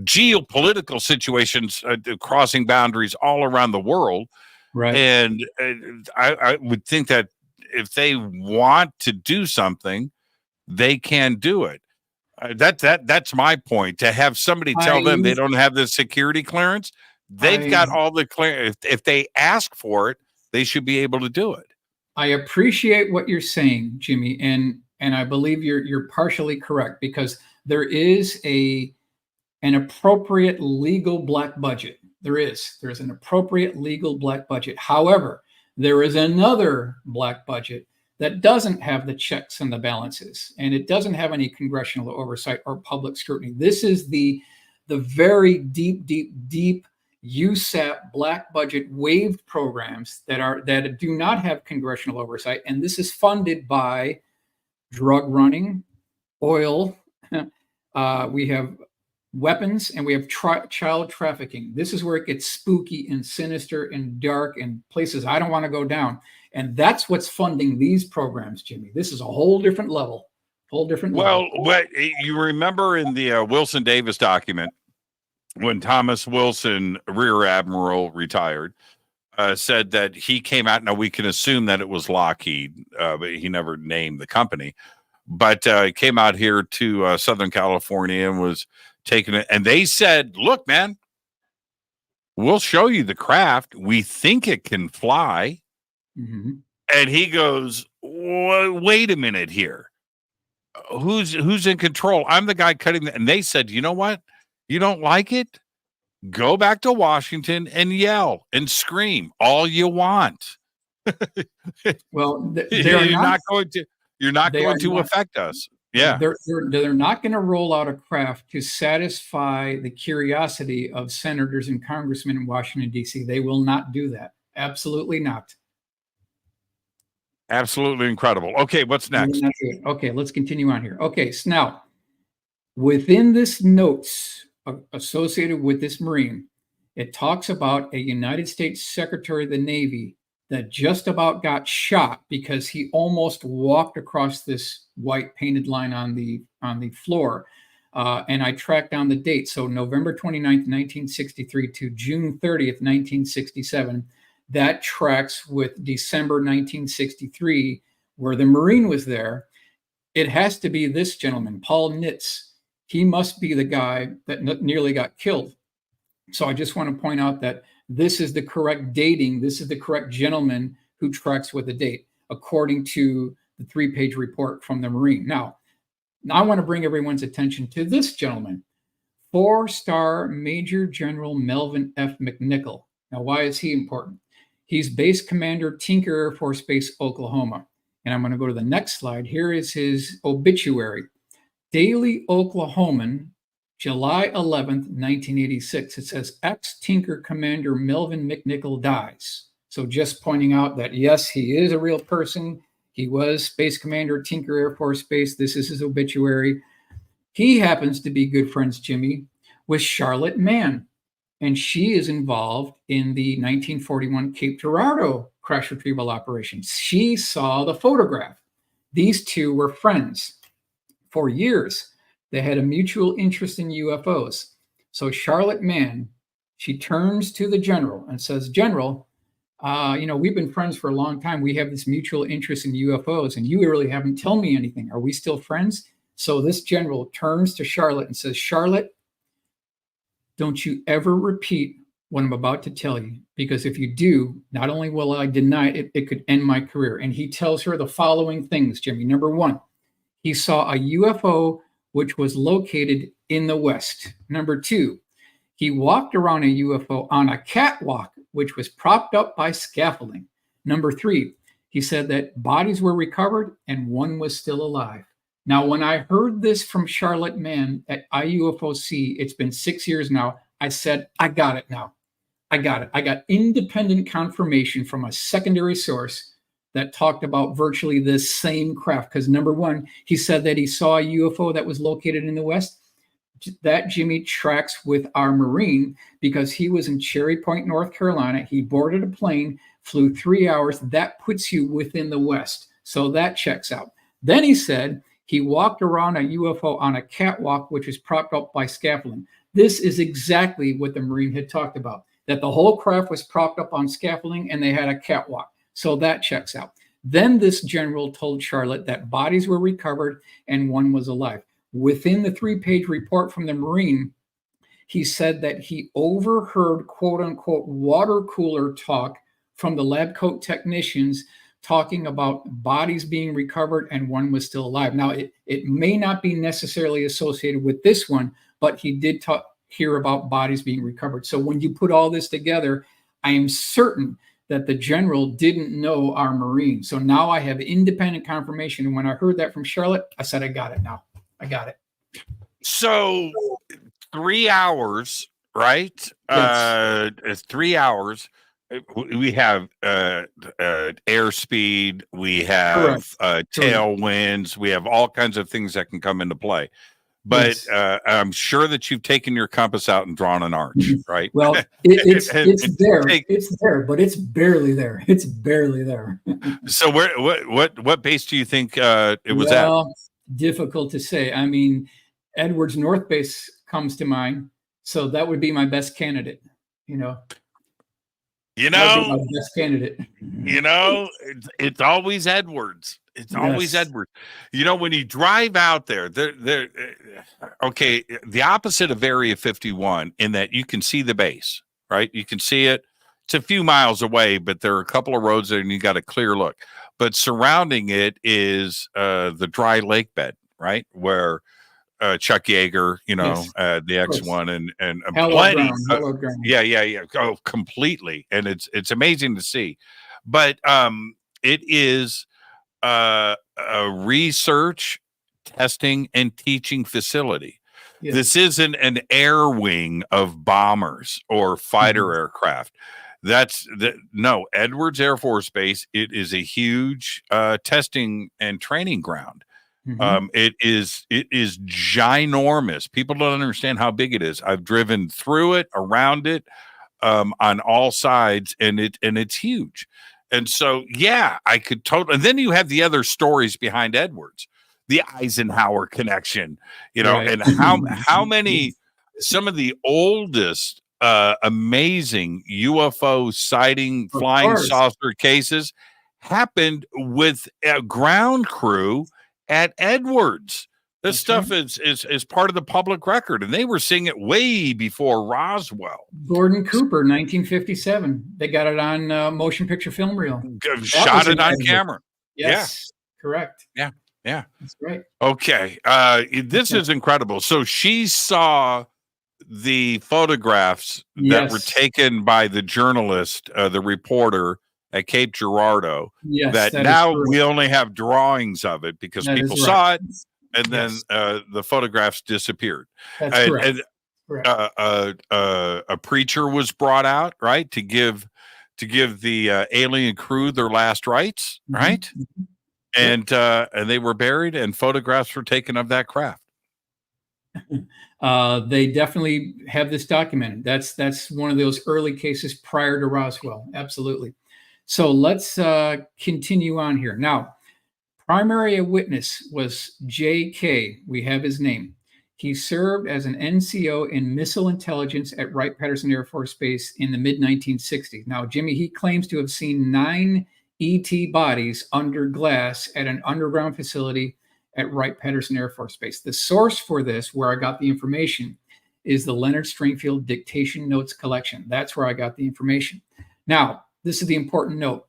geopolitical situations, crossing boundaries all around the world. Right. And I would think that if they want to do something, they can do it. That's my point. To have somebody tell them they don't have the security clearance, they've got all the clearance. If they ask for it, they should be able to do it. I appreciate what you're saying, Jimmy, and I believe you're partially correct because there is an appropriate legal black budget. There's an appropriate legal black budget. However, there is another black budget that doesn't have the checks and the balances, and it doesn't have any congressional oversight or public scrutiny. This is the very deep USAF black budget waived programs that do not have congressional oversight, and this is funded by drug running, oil. We have weapons, and we have child trafficking. This is where it gets spooky and sinister and dark and places I don't want to go down. And that's what's funding these programs, Jimmy. This is a whole different level. Well, you remember in the Wilson Davis document, when Thomas Wilson, Rear Admiral, retired, said that he came out. Now we can assume that it was Lockheed, but he never named the company. But came out here to Southern California and was taking it. And they said, "Look, man, we'll show you the craft. We think it can fly." Mm-hmm. And he goes, "Wait a minute here. Who's in control? I'm the guy cutting the." And they said, "You know what? You don't like it? Go back to Washington and yell and scream all you want." Well, You're not going to affect us. Yeah. They're not going to roll out a craft to satisfy the curiosity of senators and congressmen in Washington, D.C. They will not do that. Absolutely not. Absolutely incredible. Okay, what's next? Okay, let's continue on here. Okay, so now within this notes associated with this Marine, it talks about a United States Secretary of the Navy that just about got shot because he almost walked across this white painted line on the floor. And I tracked down the date. So November 29th, 1963 to June 30th, 1967. That tracks with December 1963, where the Marine was there. It has to be this gentleman, Paul Nitz. He must be the guy that nearly got killed. So I just want to point out that this is the correct dating. This is the correct gentleman who tracks with the date, according to the 3-page report from the Marine. Now I want to bring everyone's attention to this gentleman, 4-star Major General Melvin F. McNichol. Now, why is he important? He's Base Commander, Tinker Air Force Base, Oklahoma. And I'm going to go to the next slide. Here is his obituary. Daily Oklahoman, July 11th, 1986. It says, ex-Tinker Commander Melvin McNichol dies. So just pointing out that, yes, he is a real person. He was Space Commander, Tinker Air Force Base. This is his obituary. He happens to be good friends, Jimmy, with Charlotte Mann. And she is involved in the 1941 Cape Girardeau crash retrieval operation. She saw the photograph. These two were friends for years. They had a mutual interest in UFOs. So Charlotte Mann, she turns to the general and says, "General, we've been friends for a long time. We have this mutual interest in UFOs, and you really haven't told me anything. Are we still friends?" So this general turns to Charlotte and says, "Charlotte, don't you ever repeat what I'm about to tell you, because if you do, not only will I deny it, it could end my career." And he tells her the following things, Jimmy. Number one, he saw a UFO which was located in the West. Number two, he walked around a UFO on a catwalk, which was propped up by scaffolding. Number three, he said that bodies were recovered and one was still alive. Now, when I heard this from Charlotte Mann at IUFOC, it's been 6 years now, I said, I got it now. I got it. I got independent confirmation from a secondary source that talked about virtually this same craft. Because number one, he said that he saw a UFO that was located in the West. That, Jimmy, tracks with our Marine, because he was in Cherry Point, North Carolina. He boarded a plane, flew 3 hours. That puts you within the West. So that checks out. Then he said he walked around a UFO on a catwalk, which is propped up by scaffolding. This is exactly what the Marine had talked about, that the whole craft was propped up on scaffolding and they had a catwalk. So that checks out. Then this general told Charlotte that bodies were recovered and one was alive. Within the 3-page report from the Marine, he said that he overheard, quote unquote, water cooler talk from the lab coat technicians talking about bodies being recovered and one was still alive. Now, it may not be necessarily associated with this one, but he did hear about bodies being recovered. So when you put all this together, I am certain that the general didn't know our Marine. So now I have independent confirmation. And when I heard that from Charlotte, I said, I got it now. I got it. So 3 hours, right? Yes. 3 hours. We have airspeed, we have tailwinds, we have all kinds of things that can come into play. But yes. I'm sure that you've taken your compass out and drawn an arch, right? Well, it's there. It's there, but it's barely there. It's barely there. So what base do you think it was at? Well, difficult to say. I mean, Edwards North Base comes to mind. So that would be my best candidate, you know. You That'd be my know, best candidate. it's always Edwards. It's always Yes. Edwards. When you drive out there, okay, the opposite of Area 51 in that you can see the base, right? You can see it. It's a few miles away, but there are a couple of roads there and you got a clear look. But surrounding it is the dry lake bed, right? Where Chuck Yeager, Yes. the X1 and Hallowed plenty. ground. Hallowed ground. Yeah. Oh, completely. And it's amazing to see. But it is a research, testing, and teaching facility. Yes. This isn't an air wing of bombers or fighter aircraft. No, Edwards Air Force Base. It is a huge testing and training ground. It is ginormous. People don't understand how big it is. I've driven through it, around it, on all sides, and it's huge. And so, yeah, I could totally. And then you have the other stories behind Edwards, the Eisenhower connection, Right. and how many, some of the oldest amazing UFO sighting, flying saucer cases happened with a ground crew at Edwards. This stuff is part of the public record, and they were seeing it way before Roswell. Gordon Cooper, 1957. They got it on motion picture film reel. Shot it on camera. Yes, correct. Yeah. That's right. Okay. This is incredible. So she saw the photographs that were taken by the journalist, the reporter at Cape Girardeau. Yes, that now we only have drawings of it because people saw it, and then the photographs disappeared. That's correct. A preacher was brought out, right, to give the alien crew their last rites, right? And they were buried, and photographs were taken of that craft. They definitely have this documented. That's one of those early cases prior to Roswell. Absolutely. So let's continue on here. Now, primary witness was J.K. We have his name. He served as an NCO in missile intelligence at Wright-Patterson Air Force Base in the mid-1960s. Now, Jimmy, he claims to have seen 9 ET bodies under glass at an underground facility at Wright-Patterson Air Force Base. The source for this, where I got the information, is the Leonard Stringfield Dictation Notes Collection. That's where I got the information. Now, this is the important note.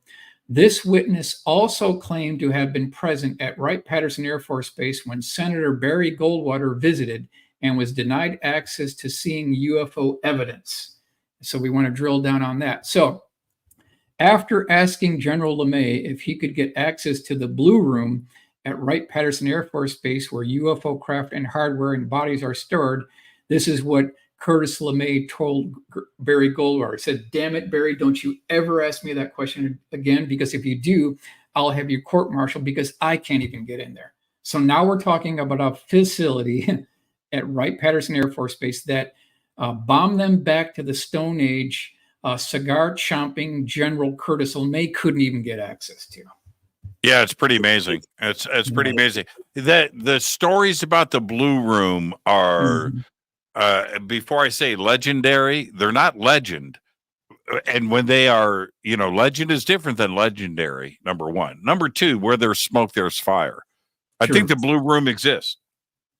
This witness also claimed to have been present at Wright-Patterson Air Force Base when Senator Barry Goldwater visited and was denied access to seeing UFO evidence. So we want to drill down on that. So after asking General LeMay if he could get access to the Blue Room at Wright-Patterson Air Force Base where UFO craft and hardware and bodies are stored, this is what Curtis LeMay told Barry Goldwater. He said, "Damn it, Barry, don't you ever ask me that question again, because if you do, I'll have you court-martialed because I can't even get in there." So now we're talking about a facility at Wright-Patterson Air Force Base that bombed them back to the Stone Age. Cigar-chomping General Curtis LeMay couldn't even get access to. Yeah, it's pretty amazing. It's pretty amazing. The stories about the Blue Room are... before I say legendary, they're not legend. And when they are, legend is different than legendary, number one. Number two, where there's smoke, there's fire. I think the Blue Room exists.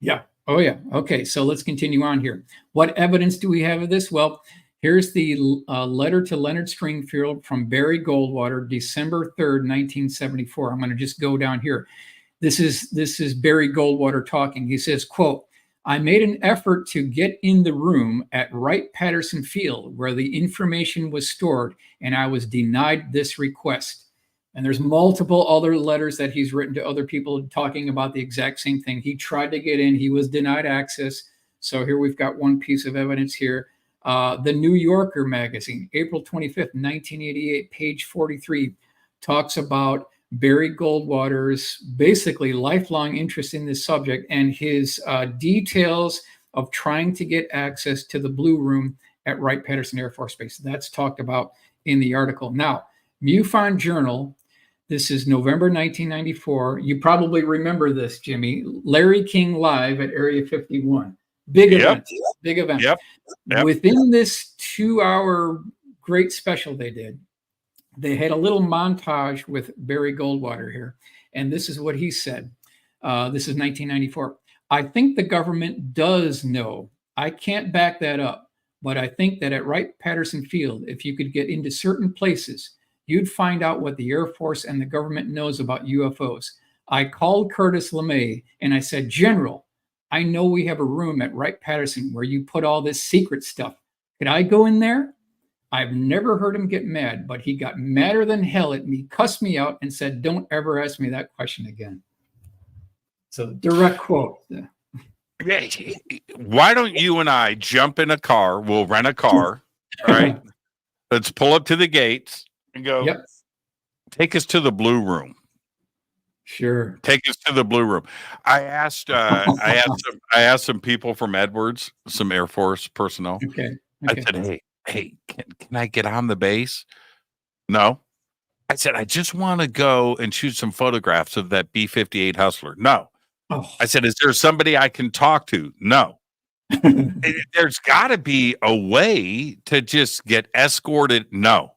Yeah. Oh, yeah. Okay. So let's continue on here. What evidence do we have of this? Well, here's the letter to Leonard Stringfield from Barry Goldwater, December 3rd, 1974. I'm going to just go down here. This is Barry Goldwater talking. He says, quote, "I made an effort to get in the room at Wright-Patterson Field where the information was stored, and I was denied this request." And there's multiple other letters that he's written to other people talking about the exact same thing. He tried to get in. He was denied access. So here we've got one piece of evidence here. The New Yorker magazine, April 25th, 1988, page 43, talks about Barry Goldwater's basically lifelong interest in this subject and his details of trying to get access to the Blue Room at Wright-Patterson Air Force Base. That's talked about in the article. Now, MUFON Journal, this is November 1994. You probably remember this, Jimmy. Larry King Live at Area 51. Big event. Big event. Yep. Within this 2-hour great special they did. They had a little montage with Barry Goldwater here, and this is what he said. This is 1994. I think the government does know. I can't back that up, but I think that at Wright-Patterson Field, if you could get into certain places, you'd find out what the Air Force and the government knows about UFOs. I called Curtis LeMay and I said, General, I know we have a room at Wright-Patterson where you put all this secret stuff. Could I go in there? I've never heard him get mad, but he got madder than hell at me, cussed me out, and said, don't ever ask me that question again. So direct quote. Why don't you and I jump in a car? We'll rent a car. All right. Let's pull up to the gates and go, Yep. Take us to the blue room. Sure. Take us to the blue room. I asked some people from Edwards, some Air Force personnel. Okay. I said, hey, can I get on the base? No. I said, I just want to go and shoot some photographs of that B-58 Hustler. No. Oh. I said, is there somebody I can talk to? No. There's got to be a way to just get escorted. No.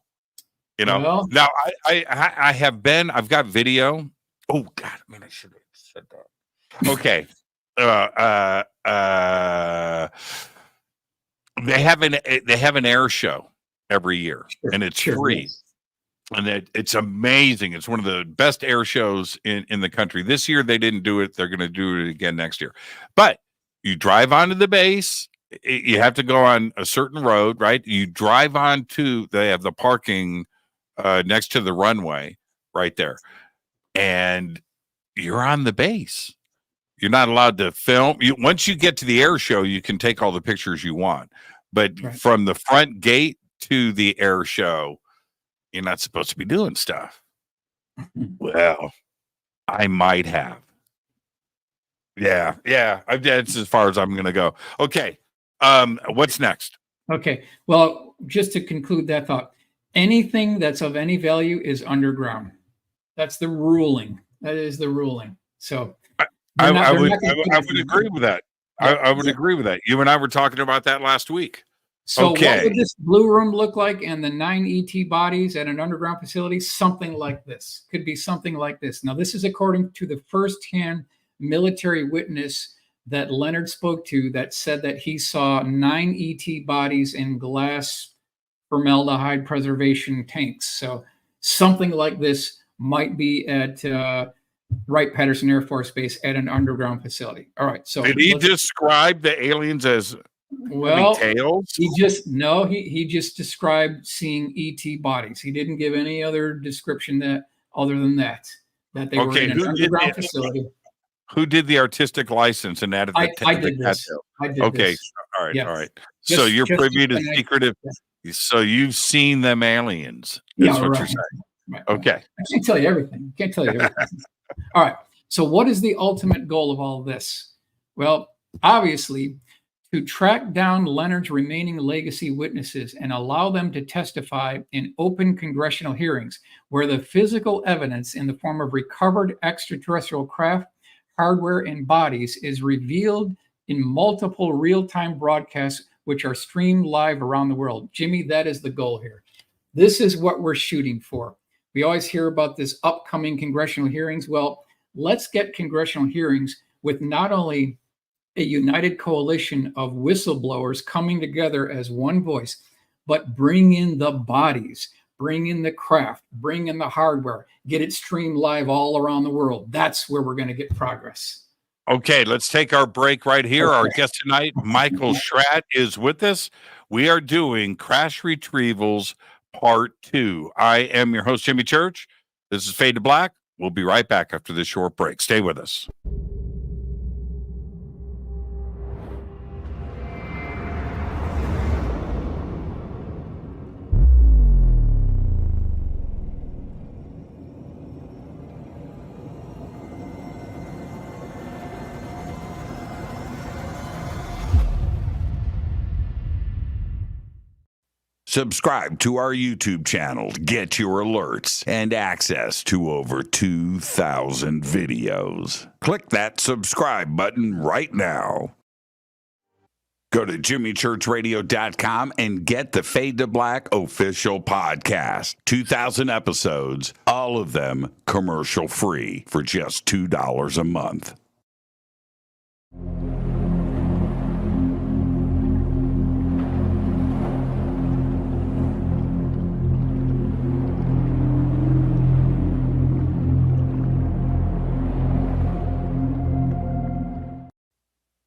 You know, well, now I've got video. Oh God, I should have said that. Okay. They have an air show every year, and it's free. Yes. And it's amazing. It's one of the best air shows in the country. This year they didn't do it. They're going to do it again next year. But you drive onto the base. You have to go on a certain road, right? You drive on to, they have the parking next to the runway right there. And you're on the base. You're not allowed to film. Once you get to the air show, you can take all the pictures you want. But from the front gate to the air show, you're not supposed to be doing stuff. Well, I might have. Yeah. That's as far as I'm going to go. Okay. What's next? Okay. Well, just to conclude that thought, anything that's of any value is underground. That's the ruling. That is the ruling. So I would agree with that. I would agree with that. You and I were talking about that last week. So what would this blue room look like and the 9 ET bodies at an underground facility? Something like this. Could be something like this. Now, this is according to the firsthand military witness that Leonard spoke to that said that he saw 9 ET bodies in glass formaldehyde preservation tanks. So something like this might be at Wright-Patterson Air Force Base at an underground facility. All right. So did he describe the aliens as tails? He just described seeing ET bodies. He didn't give any other description other than that they were in an underground facility. Who did the artistic license and added I did this. Okay. This. All right. Yes. All right. So you're privy to secretive. So you've seen them aliens. That's what you're saying. Right. Okay. I can't tell you everything. All right. So what is the ultimate goal of all of this? Well, obviously, to track down Leonard's remaining legacy witnesses and allow them to testify in open congressional hearings where the physical evidence in the form of recovered extraterrestrial craft, hardware, and bodies is revealed in multiple real-time broadcasts which are streamed live around the world. Jimmy, that is the goal here. This is what we're shooting for. We always hear about this upcoming congressional hearings. Well, let's get congressional hearings with not only a united coalition of whistleblowers coming together as one voice, but bring in the bodies, bring in the craft, bring in the hardware, get it streamed live all around the world. That's where we're going to get progress. Okay, let's take our break right here. Okay. Our guest tonight, Michael Schratt, is with us. We are doing Crash Retrievals Part 2. I am your host, Jimmy Church. This is Fade to Black. We'll be right back after this short break. Stay with us. Subscribe to our YouTube channel to get your alerts and access to over 2,000 videos. Click that subscribe button right now. Go to jimmychurchradio.com and get the Fade to Black official podcast. 2,000 episodes, all of them commercial free for just $2 a month.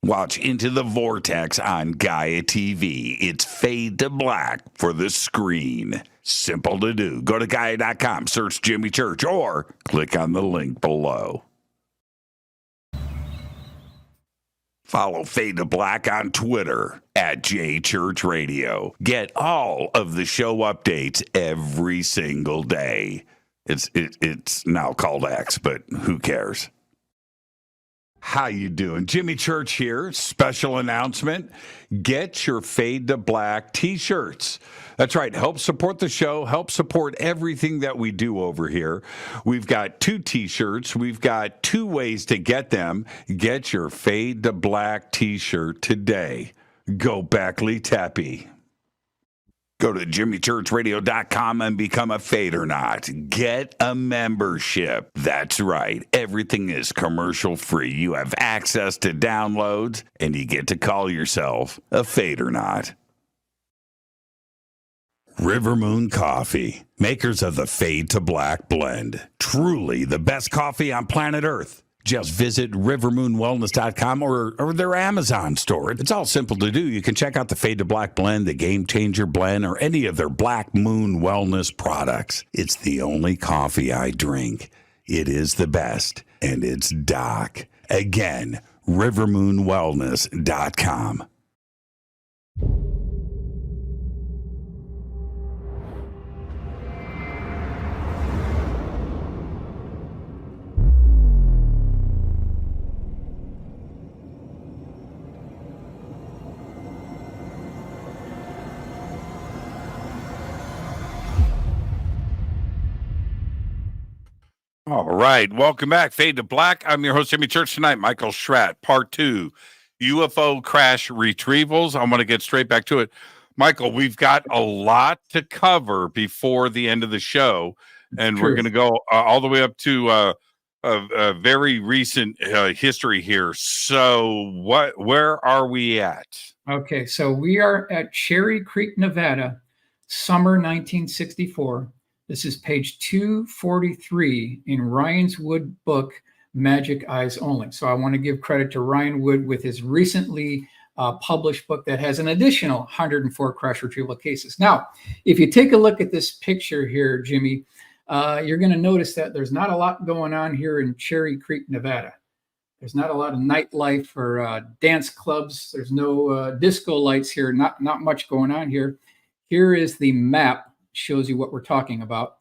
Watch Into the Vortex on Gaia TV. It's Fade to Black for the screen. Simple to do. Go to Gaia.com, search Jimmy Church, or click on the link below. Follow Fade to Black on Twitter at JChurchRadio. Get all of the show updates every single day. It's now called X, but who cares? How you doing? Jimmy Church here. Special announcement. Get your Fade to Black t-shirts. That's right. Help support the show. Help support everything that we do over here. We've got 2 t-shirts. We've got 2 ways to get them. Get your Fade to Black t-shirt today. Go Backley Tappy. Go to jimmychurchradio.com and become a Fadernaut. Get a membership. That's right. Everything is commercial free. You have access to downloads, and you get to call yourself a Fadernaut. River Moon Coffee, makers of the Fade to Black blend. Truly the best coffee on planet Earth. Just visit rivermoonwellness.com or their Amazon store. It's all simple to do. You can check out the Fade to Black blend, the Game Changer blend, or any of their Black Moon Wellness products. It's the only coffee I drink. It is the best, and it's Doc. Again, rivermoonwellness.com. All right. Welcome back. Fade to Black. I'm your host, Jimmy Church, tonight. Michael Schratt, part 2, UFO crash retrievals. I'm going to get straight back to it. Michael, we've got a lot to cover before the end of the show, and we're going to go all the way up to a very recent history here. So where are we at? Okay, so we are at Cherry Creek, Nevada, summer 1964. This is page 243 in Ryan's Wood book, Magic Eyes Only. So I want to give credit to Ryan Wood with his recently published book that has an additional 104 crash retrieval cases. Now, if you take a look at this picture here, Jimmy, you're going to notice that there's not a lot going on here in Cherry Creek, Nevada. There's not a lot of nightlife or dance clubs. There's no disco lights here. Not much going on here. Here is the map. Shows you what we're talking about.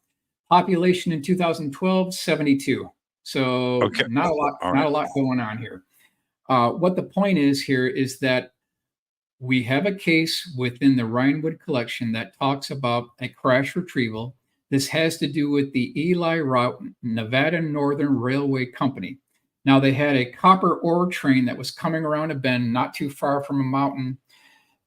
Population in 2012, 72. So okay. Not a lot going on here. What the point is here is that we have a case within the Ryan Wood collection that talks about a crash retrieval. This has to do with the Eli Route Nevada Northern Railway Company. Now, they had a copper ore train that was coming around a bend not too far from a mountain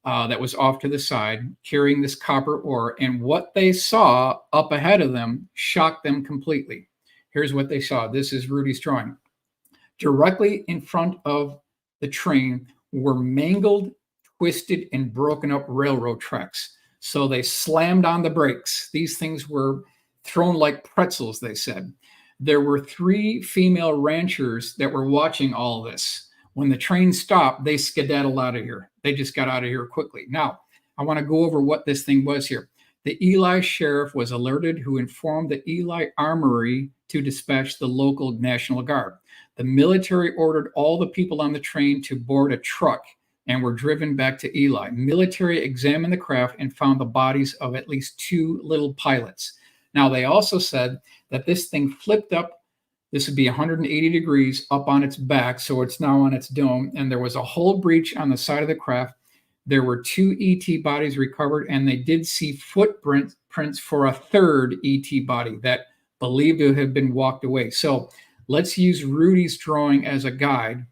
that was off to the side, carrying this copper ore. And what they saw up ahead of them shocked them completely. Here's what they saw. This is Rudy's drawing. Directly in front of the train were mangled, twisted, and broken up railroad tracks. So they slammed on the brakes. These things were thrown like pretzels, they said. There were 3 female ranchers that were watching all this. When the train stopped, they skedaddled out of here. They just got out of here quickly. Now, I want to go over what this thing was here. The Eli sheriff was alerted, who informed the Eli Armory to dispatch the local National Guard. The military ordered all the people on the train to board a truck and were driven back to Eli. Military examined the craft and found the bodies of at least 2 little pilots. Now, they also said that this thing flipped up. This would be 180 degrees up on its back, so it's now on its dome, and there was a hull breach on the side of the craft. There were 2 ET bodies recovered, and they did see footprints for a 3rd ET body that believed to have been walked away. So let's use Rudy's drawing as a guide.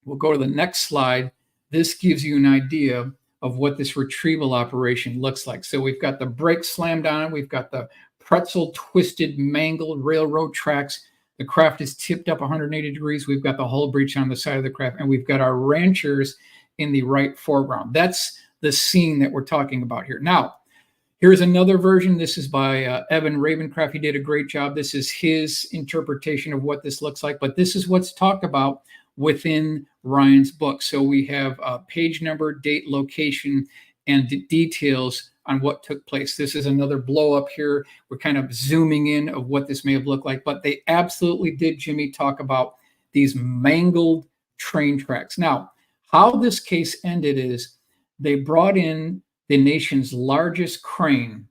We'll go to the next slide, this gives you an idea of what this retrieval operation looks like. So we've got the brakes slammed on, we've got the pretzel twisted, mangled railroad tracks. The craft is tipped up 180 degrees. We've got the hull breach on the side of the craft, and we've got our ranchers in the right foreground. That's the scene that we're talking about here. Now, here's another version. This is by Evan Ravencraft. He did a great job. This is his interpretation of what this looks like, but this is what's talked about within Ryan's book. So we have page number, date, location, and details on what took place. This is another blow up here. We're kind of zooming in of what this may have looked like, but they absolutely did, Jimmy, talk about these mangled train tracks. Now, how this case ended is they brought in the nation's largest crane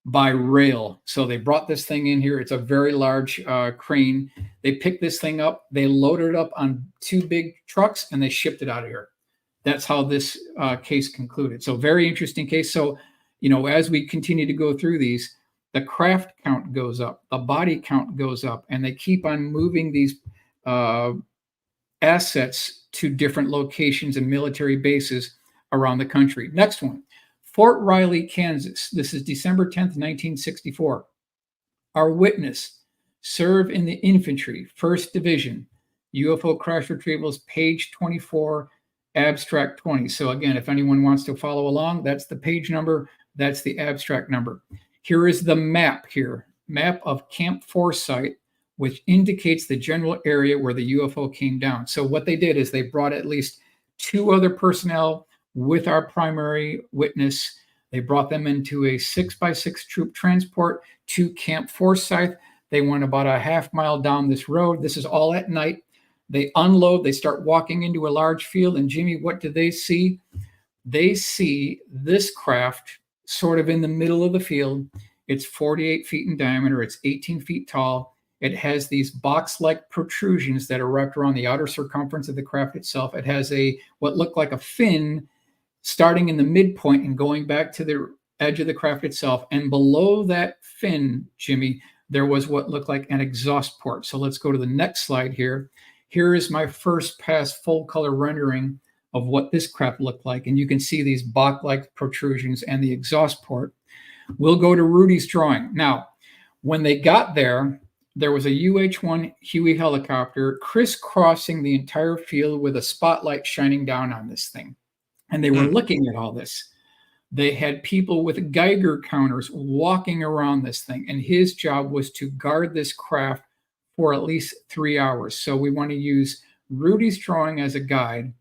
by rail. So they brought this thing in here. It's a very large crane. They picked this thing up, they loaded it up on 2 big trucks, and they shipped it out of here. That's how this case concluded. So very interesting case. So, you know, as we continue to go through these, the craft count goes up, the body count goes up, and they keep on moving these assets to different locations and military bases around the country. Next one, Fort Riley, Kansas. This is December 10th, 1964. Our witness, serve in the infantry, 1st Division, UFO crash retrievals, page 24, abstract 20. So again, if anyone wants to follow along, that's the page number, that's the abstract number. Here is the map here, map of Camp Forsyth, which indicates the general area where the UFO came down. So what they did is they brought at least 2 other personnel with our primary witness. They brought them into a 6x6 troop transport to Camp Forsyth. They went about a half mile down this road. This is all at night. They unload, they start walking into a large field, and Jimmy, what do they see? They see this craft sort of in the middle of the field. It's 48 feet in diameter, it's 18 feet tall. It has these box-like protrusions that are wrapped around the outer circumference of the craft itself. It has what looked like a fin starting in the midpoint and going back to the edge of the craft itself. And below that fin, Jimmy, there was what looked like an exhaust port. So let's go to the next slide here. Here is my first pass full color rendering of what this craft looked like. And you can see these box-like protrusions and the exhaust port. We'll go to Rudy's drawing. Now, when they got there, there was a UH-1 Huey helicopter crisscrossing the entire field with a spotlight shining down on this thing. And they were looking at all this. They had people with Geiger counters walking around this thing. And his job was to guard this craft for at least 3 hours. So we want to use Rudy's drawing as a guide.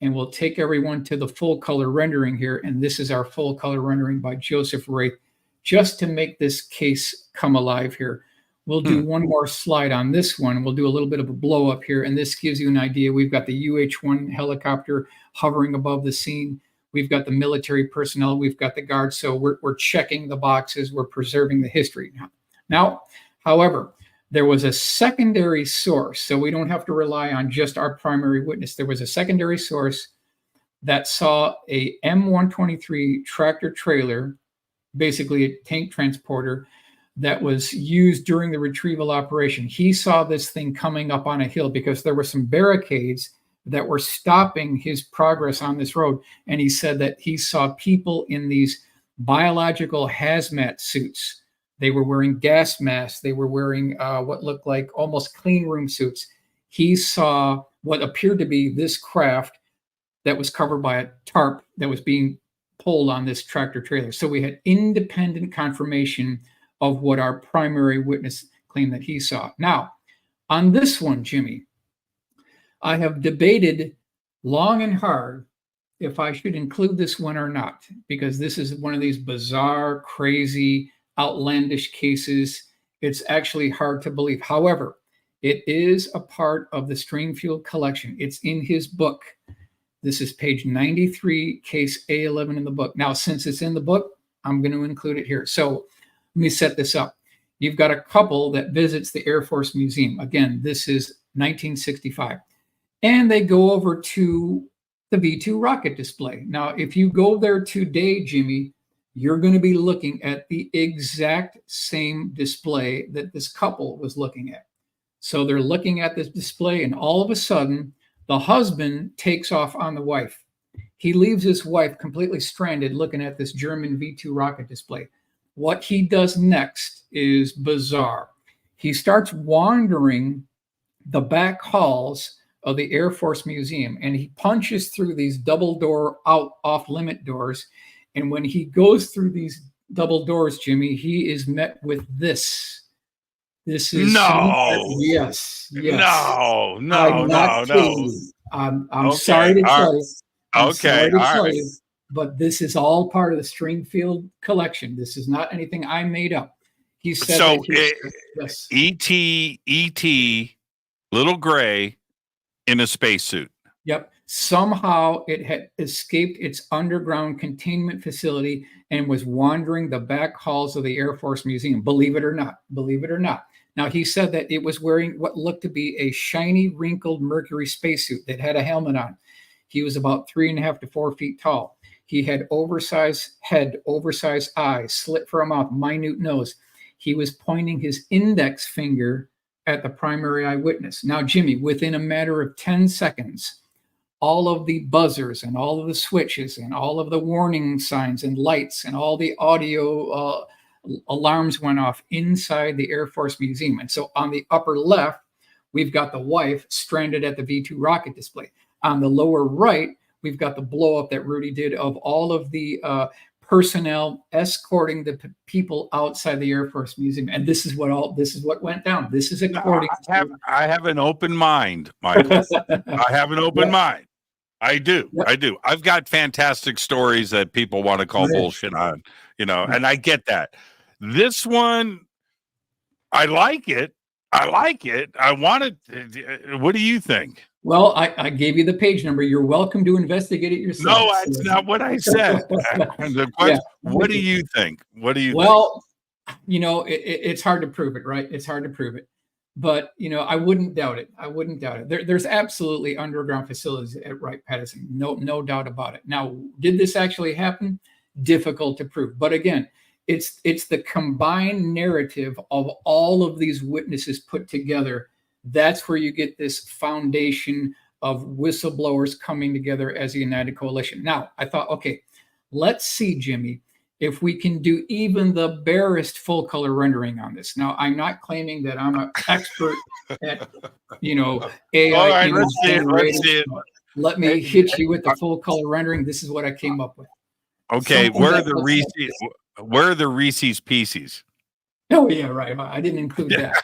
And we'll take everyone to the full color rendering here. And this is our full color rendering by Joseph Wraith, just to make this case come alive here. We'll do one more slide on this one. We'll do a little bit of a blow up here. And this gives you an idea. We've got the UH-1 helicopter hovering above the scene. We've got the military personnel. We've got the guards. So we're checking the boxes. We're preserving the history. Now, however, there was a secondary source. So we don't have to rely on just our primary witness. There was a secondary source that saw a M123 tractor trailer, basically a tank transporter, that was used during the retrieval operation. He saw this thing coming up on a hill because there were some barricades that were stopping his progress on this road. And he said that he saw people in these biological hazmat suits. They were wearing gas masks. They were wearing what looked like almost clean room suits. He saw what appeared to be this craft that was covered by a tarp that was being pulled on this tractor trailer. So we had independent confirmation of what our primary witness claimed that he saw. Now, on this one, Jimmy, I have debated long and hard if I should include this one or not, because this is one of these bizarre, crazy, outlandish cases. It's actually hard to believe. However, it is a part of the Stringfield collection. It's in his book. This is page 93, case A11 in the book. Now, since it's in the book, I'm going to include it here. So let me set this up. You've got a couple that visits the Air Force Museum. Again, this is 1965. And they go over to the V2 rocket display. Now, if you go there today, Jimmy, you're going to be looking at the exact same display that this couple was looking at. So they're looking at this display, and all of a sudden, the husband takes off on the wife. He leaves his wife completely stranded looking at this German V-2 rocket display. What he does next is bizarre. He starts wandering the back halls of the Air Force Museum, and he punches through these double door off limit doors. And when he goes through these double doors, Jimmy, he is met with this. This is yes. No. I'm Okay, sorry to tell you. Okay, all right. But this is all part of the Stringfield collection. This is not anything I made up. He said So yes. E.T. Little Gray in a spacesuit. Yep. Somehow it had escaped its underground containment facility and was wandering the back halls of the Air Force Museum. Believe it or not. Now, he said that it was wearing what looked to be a shiny, wrinkled Mercury spacesuit that had a helmet on. He was about 3.5 to 4 feet tall. He had oversized head, oversized eyes, slit for a mouth, minute nose. He was pointing his index finger at the primary eyewitness. Now, Jimmy, within a matter of 10 seconds, all of the buzzers and all of the switches and all of the warning signs and lights and all the audio alarms went off inside the Air Force Museum. And so on the upper left, we've got the wife stranded at the V-2 rocket display. On the lower right, we've got the blow up that Rudy did of all of the personnel escorting the people outside the Air Force Museum. And this is what went down. This is according I have an open mind, Michael. I have an open mind. I do. Yep. I do. I've got fantastic stories that people want to call bullshit on, and I get that. This one, I like it. I want it. What do you think? Well, I gave you the page number. You're welcome to investigate it yourself. No, that's not what I said. The question, what do you think? Well, it's hard to prove it, right? It's hard to prove it. But, I wouldn't doubt it. There's absolutely underground facilities at Wright-Patterson. No doubt about it. Now, did this actually happen? Difficult to prove. But again, it's the combined narrative of all of these witnesses put together. That's where you get this foundation of whistleblowers coming together as a united coalition. Now, I thought, okay, let's see, Jimmy, if we can do even the barest full color rendering on this. Now, I'm not claiming that I'm an expert at, AI. All right, let's see it. Let me hit you with the full color rendering. This is what I came up with. Okay, Something where are the Reese's Pieces? Oh, yeah, right. I didn't include that.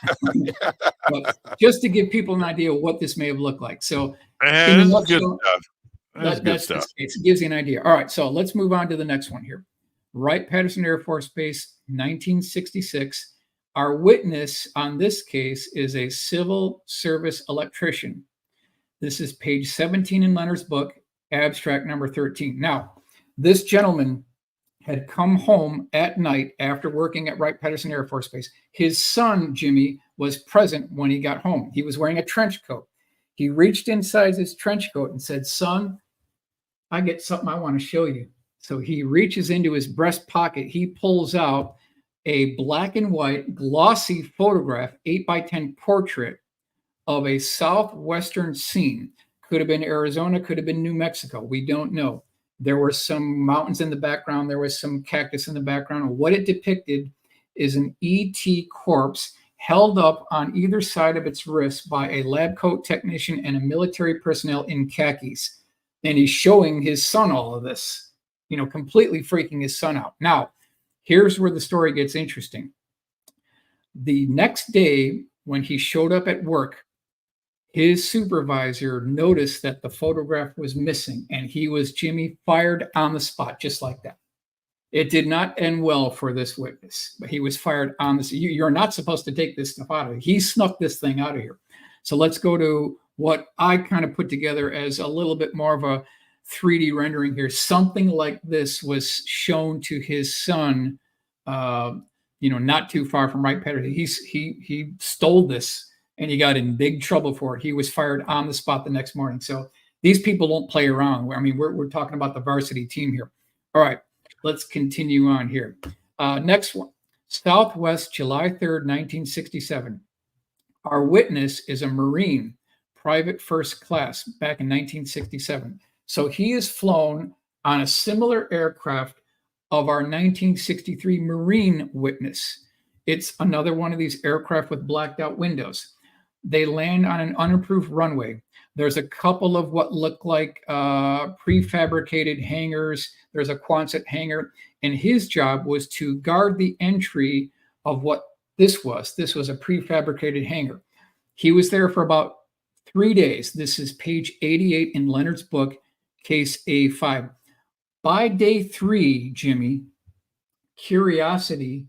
But just to give people an idea of what this may have looked like. So, That's good stuff. That's good stuff. It gives you an idea. All right, so let's move on to the next one here. Wright-Patterson Air Force Base, 1966. Our witness on this case is a civil service electrician. This is page 17 in Leonard's book, abstract number 13. Now, this gentleman had come home at night after working at Wright-Patterson Air Force Base. His son, Jimmy, was present when he got home. He was wearing a trench coat. He reached inside his trench coat and said, "Son, I get something I want to show you." So he reaches into his breast pocket. He pulls out a black and white glossy photograph, 8x10 portrait of a southwestern scene. Could have been Arizona, could have been New Mexico. We don't know. There were some mountains in the background. There was some cactus in the background. And what it depicted is an ET corpse held up on either side of its wrist by a lab coat technician and a military personnel in khakis. And he's showing his son all of this, completely freaking his son out. Now, here's where the story gets interesting. The next day, when he showed up at work, his supervisor noticed that the photograph was missing, and he was, Jimmy, fired on the spot, just like that. It did not end well for this witness, but he was fired on this. You're not supposed to take this stuff out of here. He snuck this thing out of here. So let's go to what I kind of put together as a little bit more of a 3D rendering here. Something like this was shown to his son, not too far from Wright-Patterson. He stole this, and he got in big trouble for it. He was fired on the spot the next morning. So these people don't play around. I mean, we're talking about the varsity team here. All right, let's continue on here. Next one, Southwest, July 3rd, 1967. Our witness is a Marine, private first class, back in 1967. So he is flown on a similar aircraft of our 1963 Marine witness. It's another one of these aircraft with blacked out windows. They land on an unapproved runway. There's a couple of what look like prefabricated hangars. There's a Quonset hangar, and his job was to guard the entry of what this was. This was a prefabricated hangar. He was there for about 3 days. This is page 88 in Leonard's book, Case A5. By day 3, Jimmy, curiosity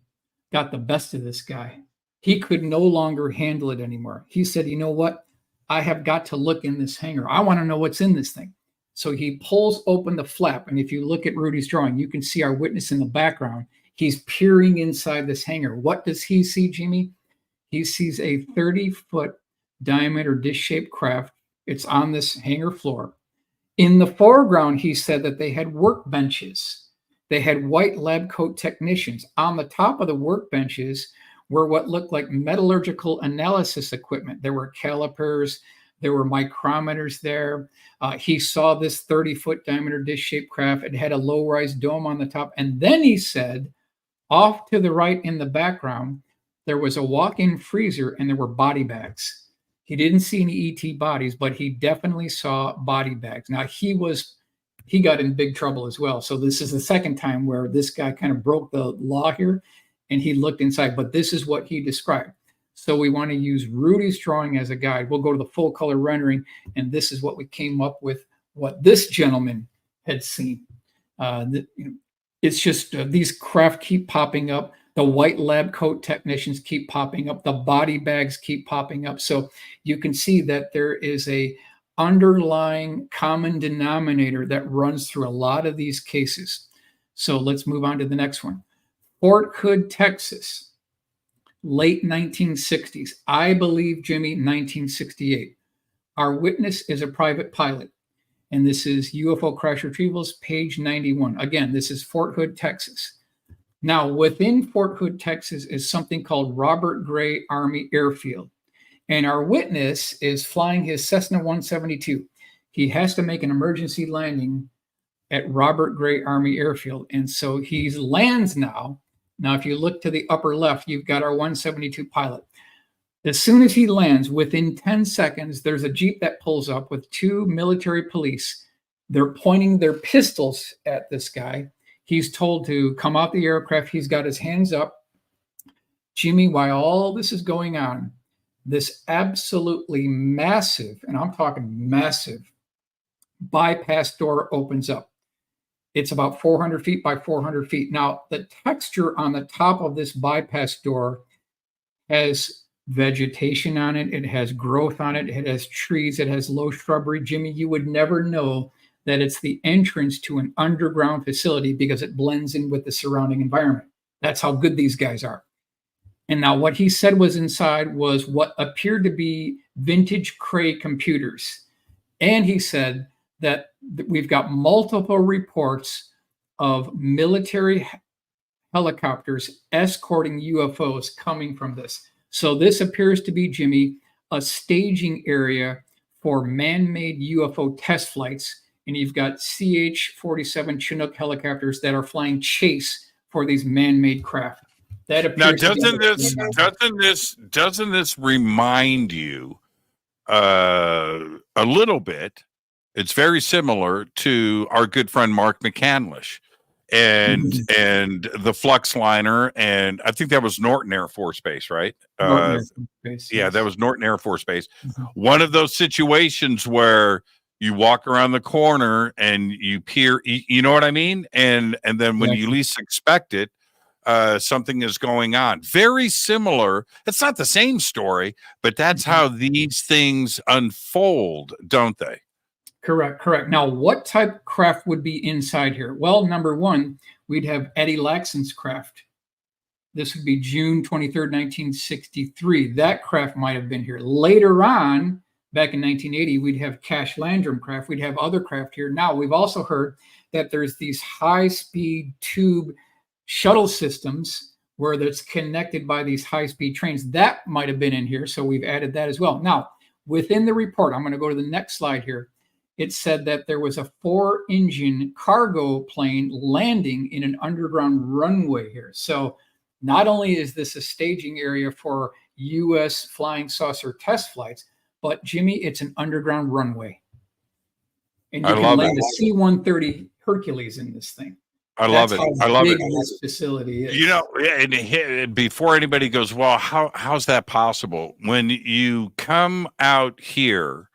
got the best of this guy. He could no longer handle it anymore. He said, you know what? I have got to look in this hangar. I want to know what's in this thing. So he pulls open the flap. And if you look at Rudy's drawing, you can see our witness in the background. He's peering inside this hangar. What does he see, Jimmy? He sees a 30-foot diameter dish-shaped craft. It's on this hangar floor. In the foreground, he said that they had workbenches. They had white lab coat technicians. On the top of the workbenches were what looked like metallurgical analysis equipment. There were calipers, there were micrometers there. He saw this 30-foot diameter dish-shaped craft. It had a low-rise dome on the top. And then he said, off to the right in the background, there was a walk-in freezer and there were body bags. He didn't see any ET bodies, but he definitely saw body bags. Now, he got in big trouble as well. So this is the second time where this guy kind of broke the law here, and he looked inside. But this is what he described. So we want to use Rudy's drawing as a guide. We'll go to the full color rendering, and this is what we came up with, what this gentleman had seen. It's just these craft keep popping up. The white lab coat technicians keep popping up. The body bags keep popping up. So you can see that there is a underlying common denominator that runs through a lot of these cases. So let's move on to the next one. Fort Hood, Texas, late 1960s. I believe, Jimmy, 1968. Our witness is a private pilot. And this is UFO Crash Retrievals, page 91. Again, this is Fort Hood, Texas. Now, within Fort Hood, Texas is something called Robert Gray Army Airfield. And our witness is flying his Cessna 172. He has to make an emergency landing at Robert Gray Army Airfield. And so he lands now. Now, if you look to the upper left, you've got our 172 pilot. As soon as he lands, within 10 seconds, there's a Jeep that pulls up with 2 military police. They're pointing their pistols at this guy. He's told to come out the aircraft. He's got his hands up. Jimmy, while all this is going on, this absolutely massive, and I'm talking massive, bypass door opens up. It's about 400 feet by 400 feet. Now, the texture on the top of this bypass door has vegetation on it. It has growth on it. It has trees. It has low shrubbery. Jimmy, you would never know that it's the entrance to an underground facility because it blends in with the surrounding environment. That's how good these guys are. And now what he said was inside was what appeared to be vintage Cray computers. And he said that we've got multiple reports of military helicopters escorting UFOs coming from this. So this appears to be, Jimmy, a staging area for man-made UFO test flights. And you've got CH-47 Chinook helicopters that are flying chase for these man-made craft. That appears now, doesn't this remind you a little bit? It's very similar to our good friend Mark McCandlish and the Flux liner, and I think that was Norton Air Force Base, right? Norton Air Force Base, yeah, yes. that was Norton Air Force Base. One of those situations where you walk around the corner and you peer, you know what I mean? And then when you least expect it, something is going on. Very similar. It's not the same story, but that's how these things unfold, don't they? Correct. Now, what type of craft would be inside here? Well, number one, we'd have Eddie Laxon's craft. This would be June 23rd, 1963. That craft might have been here. Later on, back in 1980, we'd have Cash Landrum craft. We'd have other craft here. Now, we've also heard that there's these high-speed tube shuttle systems where that's connected by these high-speed trains. That might have been in here, so we've added that as well. Now, within the report, I'm going to go to the next slide here. it said that there was a 4-engine cargo plane landing in an underground runway here. So not only is this a staging area for U.S. flying saucer test flights, but Jimmy, it's an underground runway. And you can land a C-130 Hercules in this thing. I love it. I love it. This facility is. You know, and before anybody goes, well, how's that possible? When you come out here,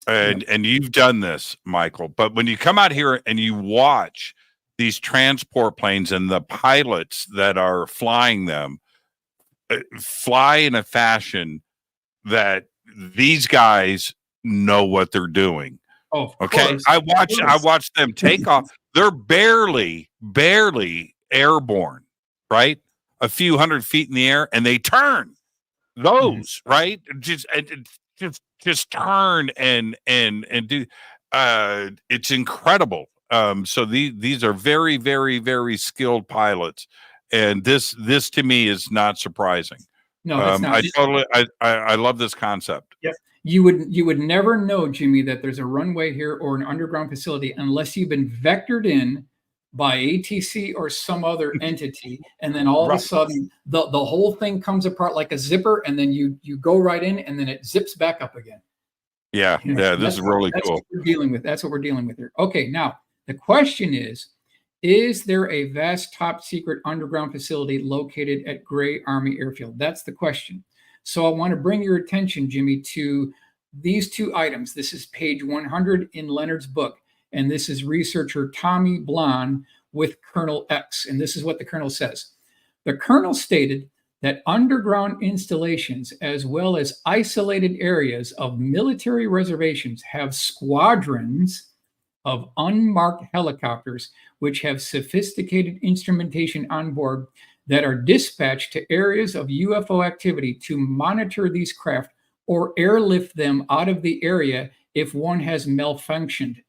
and you've done this, Michael, but when you come out here and you watch these transport planes and the pilots that are flying them fly in a fashion that these guys know what they're doing. Oh, okay. I watch them take off. They're barely airborne, right? A few hundred feet in the air, and they turn. Those right, just turn and do. It's incredible. So these are very, very, very skilled pilots, and this to me is not surprising. No, it's not. I love this concept. Yep. You would never know, Jimmy, that there's a runway here or an underground facility unless you've been vectored in by ATC or some other entity, and then all of a sudden the whole thing comes apart like a zipper, and then you go right in, and then it zips back up again. Yeah, this is really cool. That's what we're dealing with here. Okay, now the question is there a vast top secret underground facility located at Gray Army Airfield? That's the question. So I want to bring your attention, Jimmy, to these two items. This is page 100 in Leonard's book, and this is researcher Tommy Blon with Colonel X, and this is what the colonel says. The colonel stated that underground installations, as well as isolated areas of military reservations, have squadrons of unmarked helicopters which have sophisticated instrumentation on board that are dispatched to areas of UFO activity to monitor these craft or airlift them out of the area if one has malfunctioned.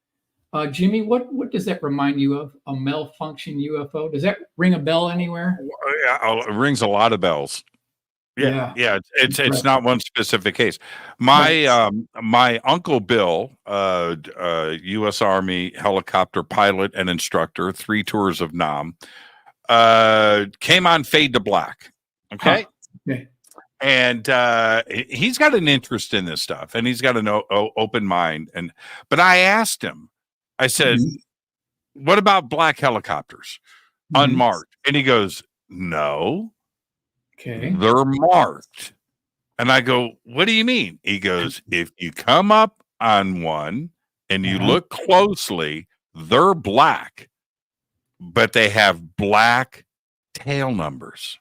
Jimmy, what does that remind you of? A malfunction UFO? Does that ring a bell anywhere? It rings a lot of bells. Yeah. It's not one specific case. My my Uncle Bill, U.S. Army helicopter pilot and instructor, 3 tours of Nam, came on Fade to Black. Okay. Okay. And he's got an interest in this stuff, and he's got an open mind. But I asked him, I said, what about black helicopters unmarked? And he goes, no, they're marked. And I go, what do you mean? He goes, if you come up on one and you look closely, they're black, but they have black tail numbers.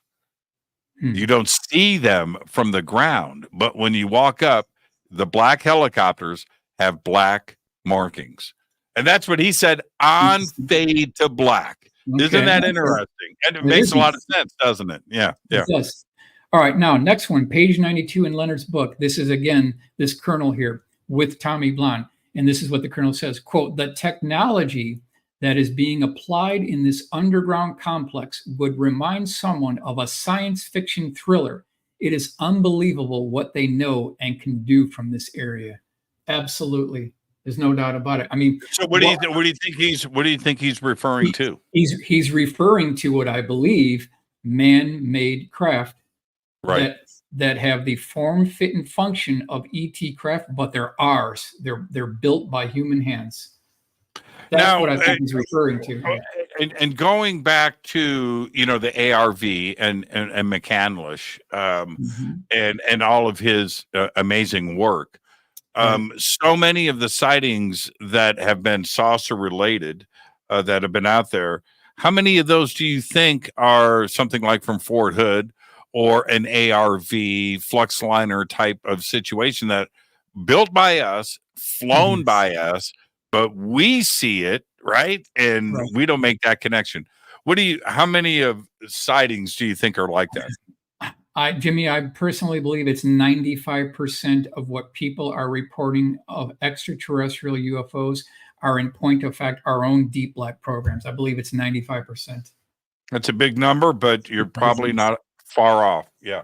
You don't see them from the ground, but when you walk up, the black helicopters have black markings. And that's what he said on Fade to Black. Okay. Isn't that interesting? And it makes a lot of sense, doesn't it? Yeah. It does. All right. Now, next one, page 92 in Leonard's book. This is, again, this colonel here with Tommy Blon. And this is what the colonel says, quote, the technology that is being applied in this underground complex would remind someone of a science fiction thriller. It is unbelievable what they know and can do from this area. Absolutely. There's no doubt about it. I mean, so what do you think he's referring to? He's referring to what I believe man-made craft that have the form, fit, and function of ET craft, but they're ours. They're built by human hands. That's what I think he's referring to. And going back to the ARV and McCandlish and all of his amazing work. So many of the sightings that have been saucer related that have been out there, how many of those do you think are something like from Fort Hood or an ARV Fluxliner type of situation that built by us, flown by us, but we see it, right? And we don't make that connection. How many of sightings do you think are like that? Jimmy, I personally believe it's 95% of what people are reporting of extraterrestrial UFOs are, in point of fact, our own deep black programs. I believe it's 95%. That's a big number, but you're probably not far off. Yeah.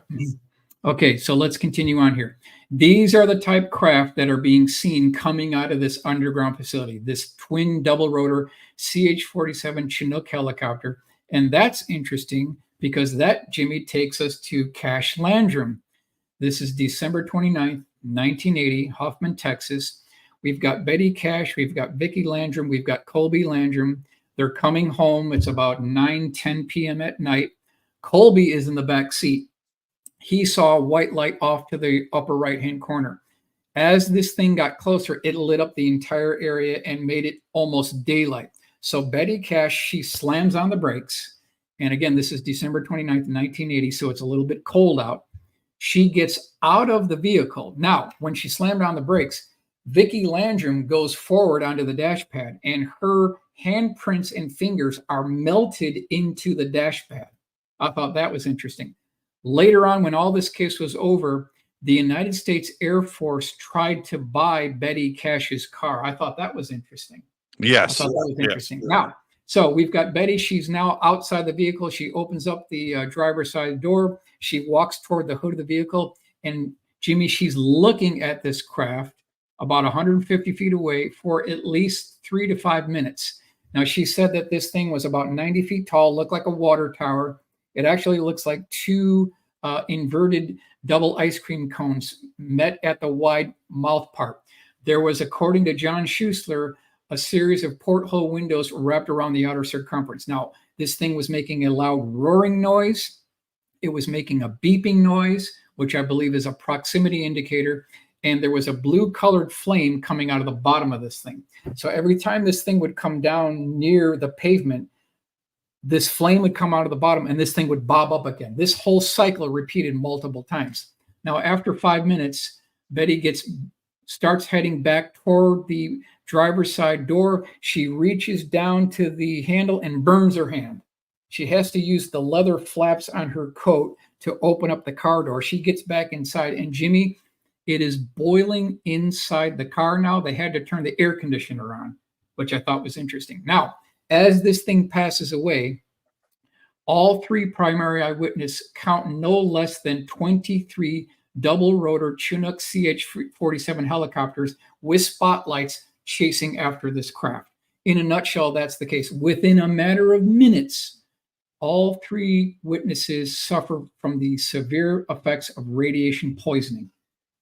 Okay, so let's continue on here. These are the type craft that are being seen coming out of this underground facility, this twin double rotor CH-47 Chinook helicopter. And that's interesting because that, Jimmy, takes us to Cash Landrum. This is December 29th, 1980, Hoffman, Texas. We've got Betty Cash, we've got Vicki Landrum, we've got Colby Landrum. They're coming home. It's about 9:10 p.m. at night. Colby is in the back seat. He saw a white light off to the upper right-hand corner. As this thing got closer, it lit up the entire area and made it almost daylight. So Betty Cash, she slams on the brakes. And again, this is December 29th, 1980, so it's a little bit cold out. She gets out of the vehicle. Now, when she slammed on the brakes, Vicki Landrum goes forward onto the dash pad, and her handprints and fingers are melted into the dash pad. I thought that was interesting. Later on, when all this case was over, the United States Air Force tried to buy Betty Cash's car. I thought that was interesting. Yes. I thought that was interesting. Yes. Now, so we've got Betty. She's now outside the vehicle. She opens up the driver's side door. She walks toward the hood of the vehicle. And Jimmy, she's looking at this craft about 150 feet away for at least 3 to 5 minutes. Now, she said that this thing was about 90 feet tall, looked like a water tower. It actually looks like two inverted double ice cream cones met at the wide mouth part. There was, according to John Schuessler, a series of porthole windows wrapped around the outer circumference. Now, this thing was making a loud roaring noise. It was making a beeping noise, which I believe is a proximity indicator. And there was a blue-colored flame coming out of the bottom of this thing. So every time this thing would come down near the pavement, this flame would come out of the bottom and this thing would bob up again. This whole cycle repeated multiple times. Now, after 5 minutes, Betty starts heading back toward the driver's side door. She reaches down to the handle and burns her hand. She has to use the leather flaps on her coat to open up the car door. She gets back inside, and Jimmy, it is boiling inside the car now. They had to turn the air conditioner on, which I thought was interesting. Now, as this thing passes away, all three primary eyewitnesses count no less than 23 double rotor Chinook CH-47 helicopters with spotlights chasing after this craft. In a nutshell, that's the case. Within a matter of minutes, all three witnesses suffer from the severe effects of radiation poisoning.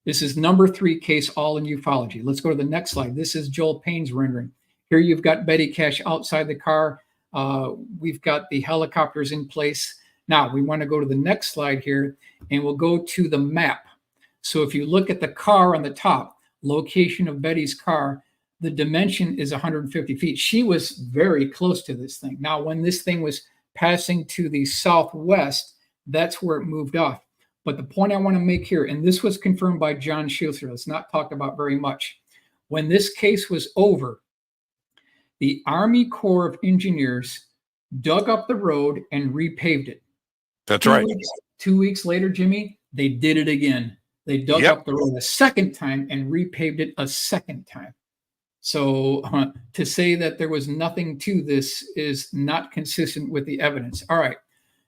This is number 3 case, all in ufology. Let's go to the next slide. This is Joel Payne's rendering. Here you've got Betty Cash outside the car. We've got the helicopters in place. Now we want to go to the next slide here, and we'll go to the map. So if you look at the car on the top, location of Betty's car, the dimension is 150 feet. She was very close to this thing. Now, when this thing was passing to the southwest, that's where it moved off. But the point I want to make here, and this was confirmed by John Schuessler, it's not talked about very much. When this case was over, the Army Corps of Engineers dug up the road and repaved it. That's right. 2 weeks later, Jimmy, they did it again. They dug up the road a second time and repaved it a second time. So to say that there was nothing to this is not consistent with the evidence. All right.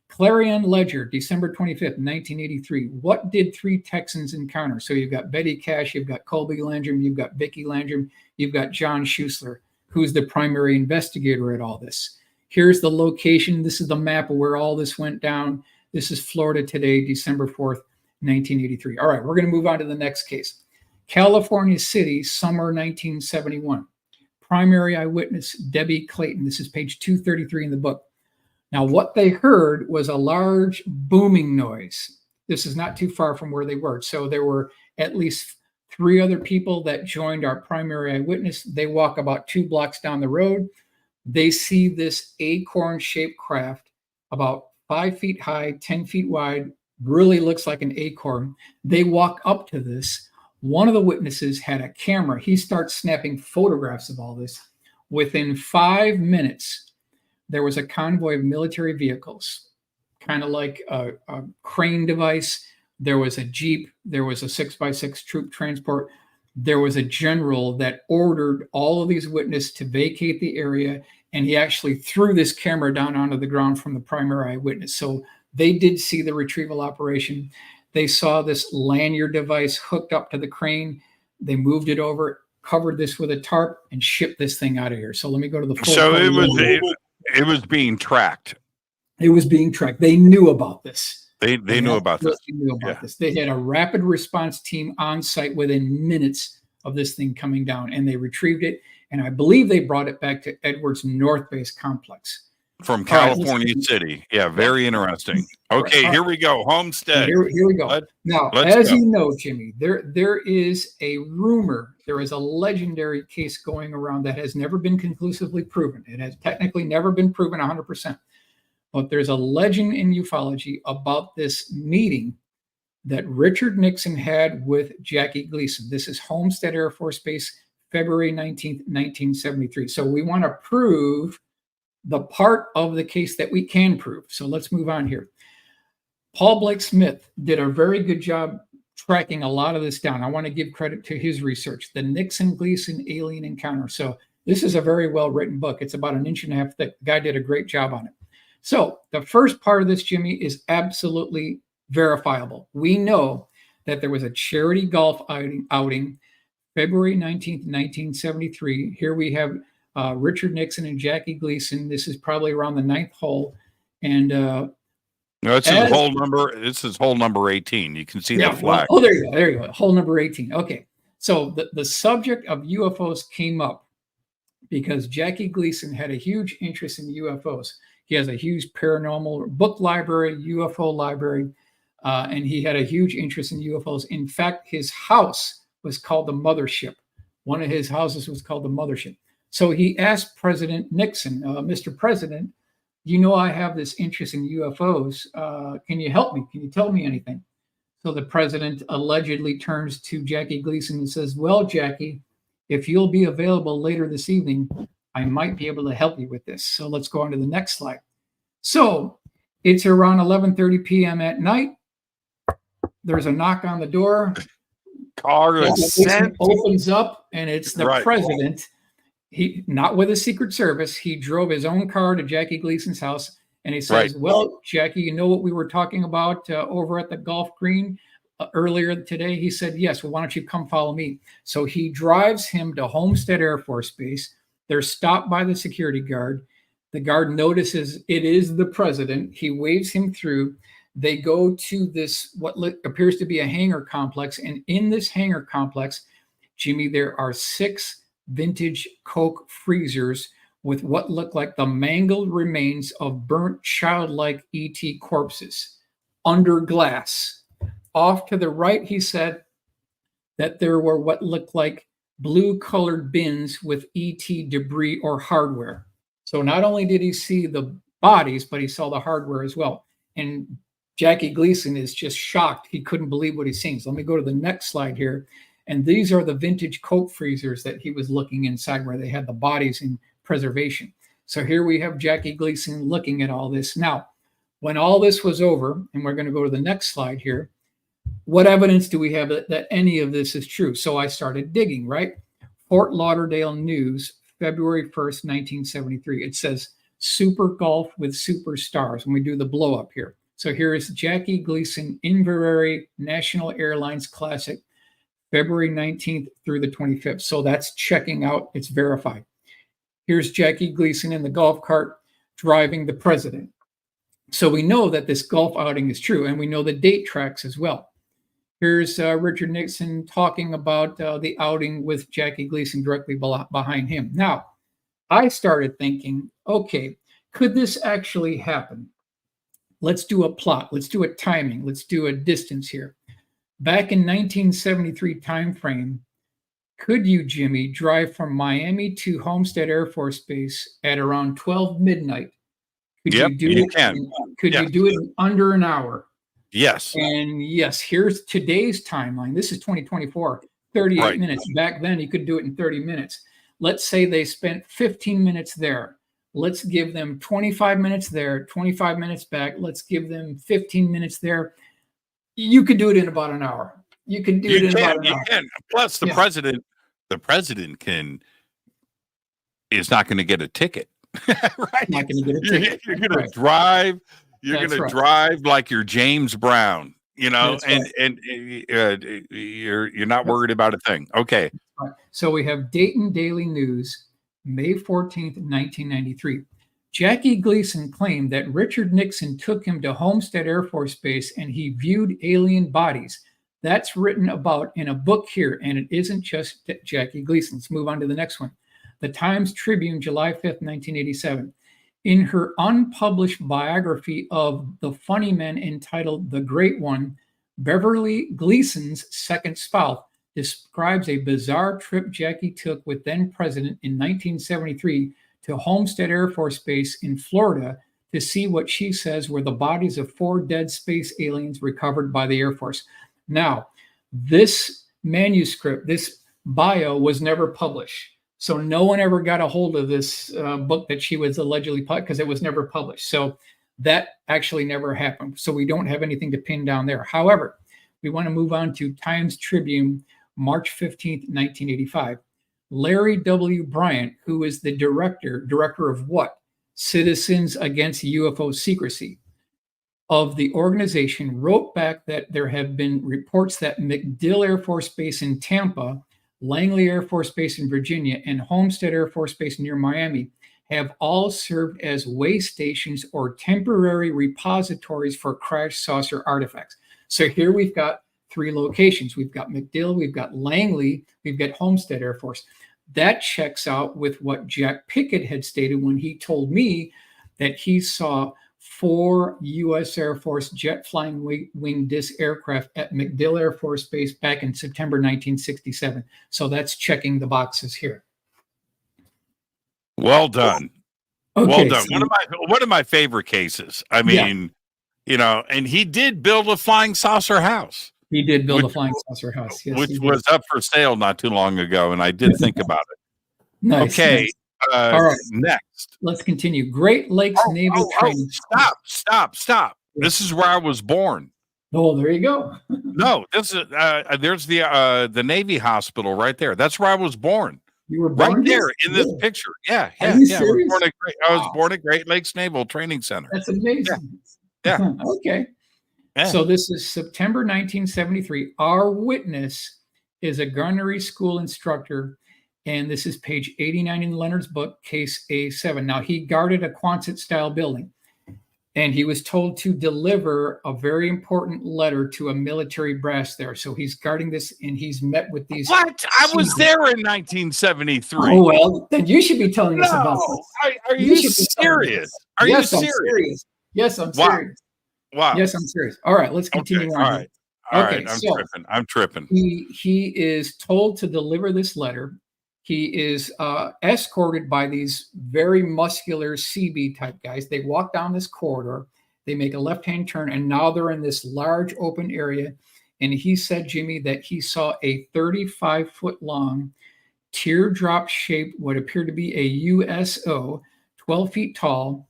Clarion Ledger, December 25th, 1983. What did 3 Texans encounter? So you've got Betty Cash, you've got Colby Landrum, you've got Vicki Landrum, you've got John Schuessler, who's the primary investigator at all this. Here's the location. This is the map of where all this went down. This is Florida today, December 4th, 1983. All right, we're going to move on to the next case. California City, summer 1971. Primary eyewitness, Debbie Clayton. This is page 233 in the book. Now, what they heard was a large booming noise. This is not too far from where they were. So there were at least 3 other people that joined our primary eyewitness. They walk about 2 blocks down the road. They see this acorn-shaped craft about 5 feet high, 10 feet wide, really looks like an acorn. They walk up to this. One of the witnesses had a camera. He starts snapping photographs of all this. Within 5 minutes, there was a convoy of military vehicles, kind of like a crane device. There was a Jeep. There was a 6x6 troop transport. There was a general that ordered all of these witnesses to vacate the area, and he actually threw this camera down onto the ground from the primary eyewitness. So they did see the retrieval operation. They saw this lanyard device hooked up to the crane. They moved it over, covered this with a tarp, and shipped this thing out of here. So let me go to the full. So it was being tracked. It was being tracked. They knew about this. They knew about this. They knew about this. They had a rapid response team on site within minutes of this thing coming down, and they retrieved it. And I believe they brought it back to Edwards North Base Complex. From California City. Yeah, very interesting. Okay, here we go. Homestead. Here we go. As you know, Jimmy, there is a rumor, there is a legendary case going around that has never been conclusively proven. It has technically never been proven 100%. But there's a legend in ufology about this meeting that Richard Nixon had with Jackie Gleason. This is Homestead Air Force Base, February 19th, 1973. So we want to prove the part of the case that we can prove. So let's move on here. Paul Blake Smith did a very good job tracking a lot of this down. I want to give credit to his research, the Nixon-Gleason alien encounter. So this is a very well-written book. It's about 1.5 inches thick. The guy did a great job on it. So the first part of this, Jimmy, is absolutely verifiable. We know that there was a charity golf outing February 19th, 1973. Here we have Richard Nixon and Jackie Gleason. This is probably around the 9th hole. And no, this is hole number 18. You can see the flag. There you go. Hole number 18. Okay. So the subject of UFOs came up because Jackie Gleason had a huge interest in UFOs. He has a huge paranormal book library, UFO library, and he had a huge interest in UFOs. In fact, his house was called the Mothership. One of his houses was called the Mothership. So he asked President Nixon, Mr. President, you know I have this interest in UFOs. Can you help me? Can you tell me anything? So the president allegedly turns to Jackie Gleason and says, well, Jackie, if you'll be available later this evening, I might be able to help you with this. So let's go on to the next slide. So it's around 11:30 p.m. at night. There's a knock on the door. Car opens up, and it's the president. He, not with a Secret Service, he drove his own car to Jackie Gleason's house, and he says, well, Jackie, you know what we were talking about over at the golf green earlier today? He said, yes. Well, why don't you come follow me? So he drives him to Homestead Air Force Base. They're stopped by the security guard. The guard notices it is the president. He waves him through. They go to this, what appears to be a hangar complex. And in this hangar complex, Jimmy, there are 6 vintage Coke freezers with what look like the mangled remains of burnt childlike ET corpses under glass. Off to the right, he said that there were what looked like blue colored bins with ET debris or hardware. So not only did he see the bodies, but he saw the hardware as well. And Jackie Gleason is just shocked. He couldn't believe what he's seen. So let me go to the next slide here. And these are the vintage Coke freezers that he was looking inside where they had the bodies in preservation. So here we have Jackie Gleason looking at all this. Now, when all this was over, and we're going to go to the next slide here, what evidence do we have that any of this is true? So I started digging, right? Fort Lauderdale News, February 1st, 1973. It says, super golf with superstars. When we do the blow up here. So here is Jackie Gleason Inverary National Airlines Classic, February 19th through the 25th. So that's checking out. It's verified. Here's Jackie Gleason in the golf cart driving the president. So we know that this golf outing is true, and we know the date tracks as well. Here's Richard Nixon talking about the outing with Jackie Gleason directly behind him. Now, I started thinking, okay, could this actually happen? Let's do a plot. Let's do a timing. Let's do a distance here. Back in 1973 timeframe, could you, Jimmy, drive from Miami to Homestead Air Force Base at around 12 midnight? Could you do it in under an hour? Yes. And yes, here's today's timeline. This is 2024, 38 minutes. Back then, you could do it in 30 minutes. Let's say they spent 15 minutes there. Let's give them 25 minutes there, 25 minutes back. Let's give them 15 minutes there. You could do it in about an hour. You can do it in about an hour. Plus, the president is not going to get a ticket. Right? Not going to get a ticket. You're going to drive. You're going to drive like you're James Brown. That's right. and you're not worried about a thing. Okay. Right. So we have Dayton Daily News, May 14th, 1993. Jackie Gleason claimed that Richard Nixon took him to Homestead Air Force Base and he viewed alien bodies. That's written about in a book here, and it isn't just Jackie Gleason. Let's move on to the next one. The Times Tribune, July 5th, 1987. In her unpublished biography of the funny men entitled The Great One, Beverly Gleason's second spouse describes a bizarre trip Jackie took with then president in 1973 to Homestead Air Force Base in Florida to see what she says were the bodies of 4 dead space aliens recovered by the Air Force. Now, this manuscript, this bio was never published. So no one ever got a hold of this book that she was allegedly published because it was never published. So that actually never happened. So we don't have anything to pin down there. However, we want to move on to Times Tribune, March 15th, 1985. Larry W. Bryant, who is the director of what? Citizens Against UFO Secrecy of the organization, wrote back that there have been reports that MacDill Air Force Base in Tampa, Langley Air Force Base in Virginia, and Homestead Air Force Base near Miami have all served as way stations or temporary repositories for crash saucer artifacts. So here we've got 3 locations. We've got MacDill, we've got Langley, we've got Homestead Air Force. That checks out with what Jack Pickett had stated when he told me that he saw 4 U.S. Air Force jet flying wing disc aircraft at MacDill Air Force Base back in September 1967. So that's checking the boxes here. Well done. Okay, well done. so, One of my favorite cases. I mean, and he did build a flying saucer house. He did build a flying saucer house, yes, which was up for sale not too long ago, and I did think about it. Nice. Okay. Nice. All right. Next. Let's continue. Great Lakes Naval Training. Stop. This is where I was born. Oh, there you go. No, this is there's the Navy hospital right there. That's where I was born. You were born right there in this picture. Yeah. Are you serious? I was born at Great Lakes Naval Training Center. That's amazing. Yeah. Okay. Yeah. So this is September 1973. Our witness is a gunnery school instructor, and this is page 89 in Leonard's book, case A7. Now, he guarded a Quonset-style building, and he was told to deliver a very important letter to a military brass there. So he's guarding this, and he's met with these. What? I was there in 1973. Oh, well, then you should be telling us about this. Are you serious? Are you serious? Yes, I'm serious. Wow. Yes, I'm serious. All right, let's continue on. All right. I'm tripping. He is told to deliver this letter. He is escorted by these very muscular CB type guys. They walk down this corridor. They make a left-hand turn, and now they're in this large open area. And he said, Jimmy, that he saw a 35-foot long teardrop-shaped, what appeared to be a USO, 12 feet tall,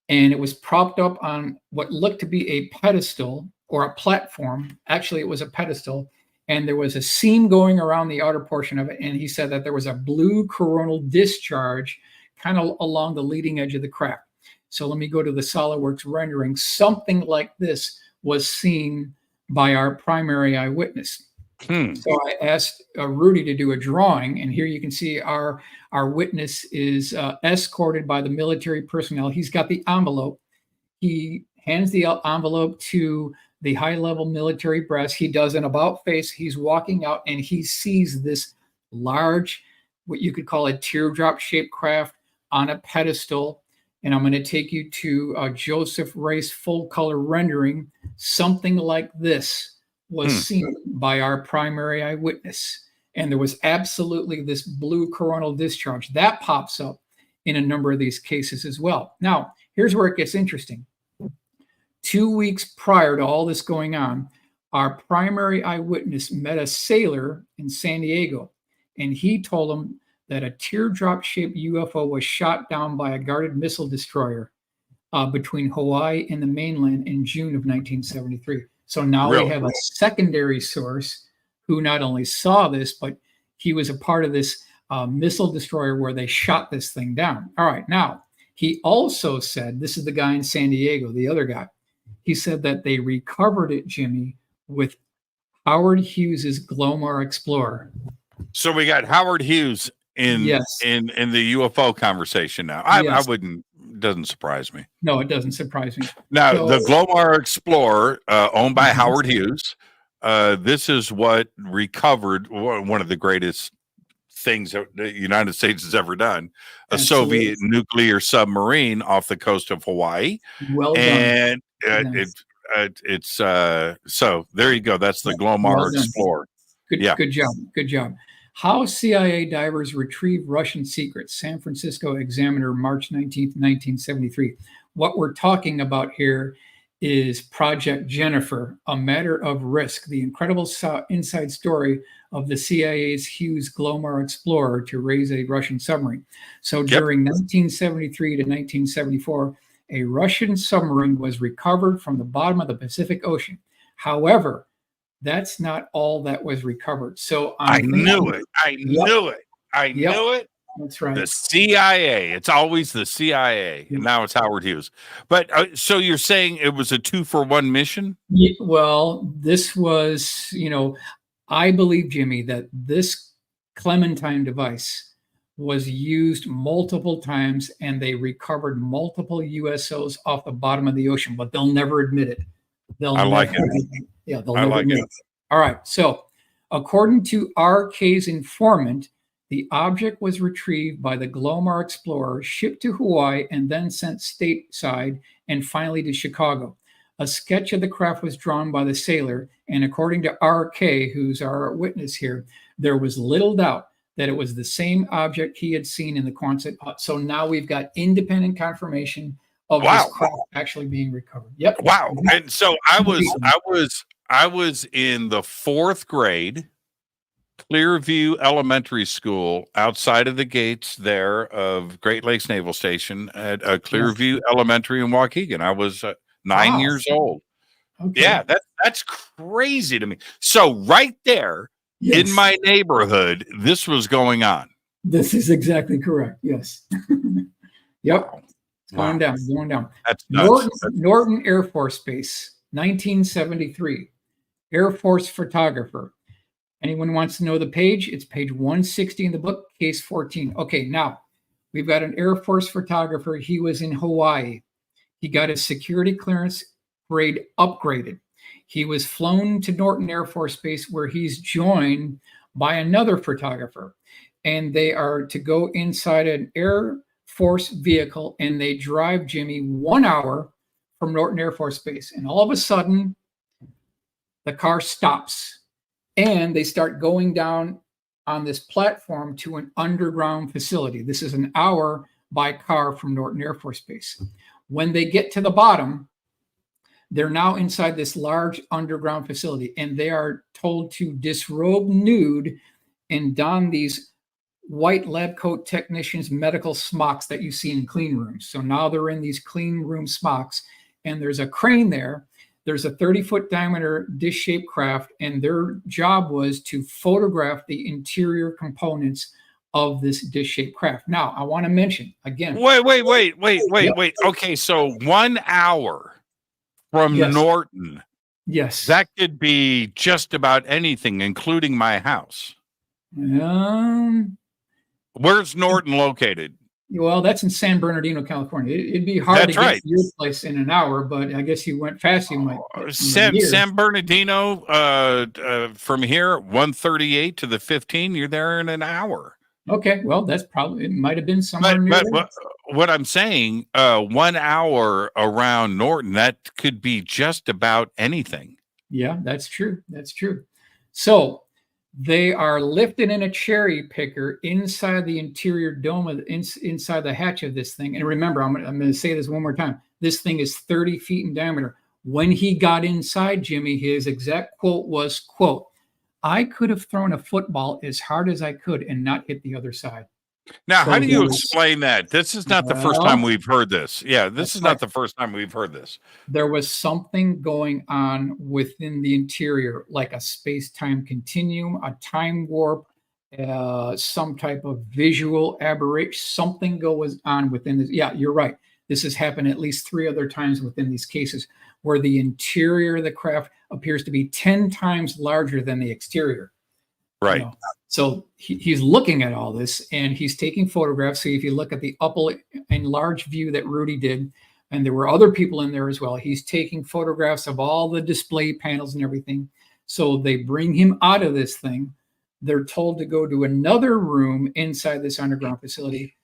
and it was propped up on what looked to be a pedestal or a platform. Actually, it was a pedestal, and there was a seam going around the outer portion of it. And he said that there was a blue coronal discharge kind of along the leading edge of the craft. So let me go to the SolidWorks rendering. Something like this was seen by our primary eyewitness. So I asked Rudy to do a drawing, and here you can see our witness is escorted by the military personnel. He's got the envelope. He hands the envelope to the high-level military brass. He does an about face. He's walking out, and he sees this large, what you could call a teardrop-shaped craft on a pedestal. And I'm going to take you to Joseph Race full-color rendering. Something like this was seen by our primary eyewitness. And there was absolutely this blue coronal discharge. That pops up in a number of these cases as well. Now, here's where it gets interesting. 2 weeks prior to all this going on, our primary eyewitness met a sailor in San Diego, and he told him that a teardrop-shaped UFO was shot down by a guarded missile destroyer between Hawaii and the mainland in June of 1973. So now we have a secondary source who not only saw this, but he was a part of this missile destroyer where they shot this thing down. All right. Now, he also said, this is the guy in San Diego, the other guy. He said that they recovered it, Jimmy, with Howard Hughes's Glomar Explorer. So we got Howard Hughes in the UFO conversation now. I wouldn't, doesn't surprise me. No, it doesn't surprise me. Now, the Glomar Explorer, owned by Howard Hughes, this is what recovered one of the greatest things that the United States has ever done, a Soviet nuclear submarine off the coast of Hawaii. Well done. And nice. it's so there you go. That's the Glomar Explorer. Good job. How CIA divers retrieve Russian secrets. San Francisco Examiner, March 19th, 1973. What we're talking about here is Project Jennifer, a matter of risk, the incredible inside story of the CIA's Hughes Glomar Explorer to raise a Russian submarine. So during 1973 to 1974, a Russian submarine was recovered from the bottom of the Pacific Ocean. However, that's not all that was recovered. So I knew it. I knew it. That's right. The CIA. It's always the CIA. And now it's Howard Hughes. But so you're saying it was a 2-for-1 mission? Yeah, well, this was, I believe, Jimmy, that this Clementine device was used multiple times and they recovered multiple USOs off the bottom of the ocean, but they'll never admit it. I like it. Yeah, they'll never admit it. All right. So according to RK's informant, the object was retrieved by the Glomar Explorer, shipped to Hawaii, and then sent stateside and finally to Chicago. A sketch of the craft was drawn by the sailor, and according to RK, who's our witness here, there was little doubt that it was the same object he had seen in the Quonset hut. So now we've got independent confirmation of this craft actually being recovered. Yep. Wow. And so I was in the 4th grade, Clearview Elementary School, outside of the gates there of Great Lakes Naval Station at Clearview Elementary in Waukegan. I was 9 years old. Okay. Yeah, that's crazy to me. So right there in my neighborhood, this was going on. This is exactly correct. Yes. Yep. Wow. Going down. That's nuts. Norton Air Force Base, 1973. Air Force photographer. Anyone wants to know the page? It's page 160 in the book, case 14. Okay, now we've got an Air Force photographer. He was in Hawaii. He got his security clearance grade upgraded. He was flown to Norton Air Force Base, where he's joined by another photographer. And they are to go inside an Air Force vehicle, and they drive, Jimmy, 1 hour from Norton Air Force Base. And all of a sudden, the car stops. And they start going down on this platform to an underground facility. This is an hour by car from Norton Air Force Base. When they get to the bottom, they're now inside this large underground facility, and they are told to disrobe nude and don these white lab coat technicians' medical smocks that you see in clean rooms. So now they're in these clean room smocks, and there's a crane there. There's a 30-foot diameter dish-shaped craft, and their job was to photograph the interior components of this dish-shaped craft. Now, I want to mention again. Wait. Okay, so 1 hour from Norton. Yes. That could be just about anything, including my house. Where's Norton located? Well, that's in San Bernardino, California. It'd be hard to get to your place in an hour, but I guess you went fast. You might. San Bernardino, from here, 138 to the 15. You're there in an hour. Okay, well, that's probably, it might have been somewhere near there. But what I'm saying, 1 hour around Norton, that could be just about anything. Yeah, that's true. So they are lifted in a cherry picker inside the interior dome of inside the hatch of this thing. And remember, I'm going to say this one more time. This thing is 30 feet in diameter. When he got inside, Jimmy, his exact quote was, quote, "I could have thrown a football as hard as I could and not hit the other side." Now, how do you explain that? This is not the first time we've heard this. Yeah, this is not the first time we've heard this. There was something going on within the interior, like a space-time continuum, a time warp, some type of visual aberration. Something goes on within this. Yeah, you're right. This has happened at least 3 other times within these cases where the interior of the craft, appears to be 10 times larger than the exterior. Right. You know? So he's looking at all this and he's taking photographs. So if you look at the upper and large view that Rudy did, and there were other people in there as well, he's taking photographs of all the display panels and everything. So they bring him out of this thing. They're told to go to another room inside this underground facility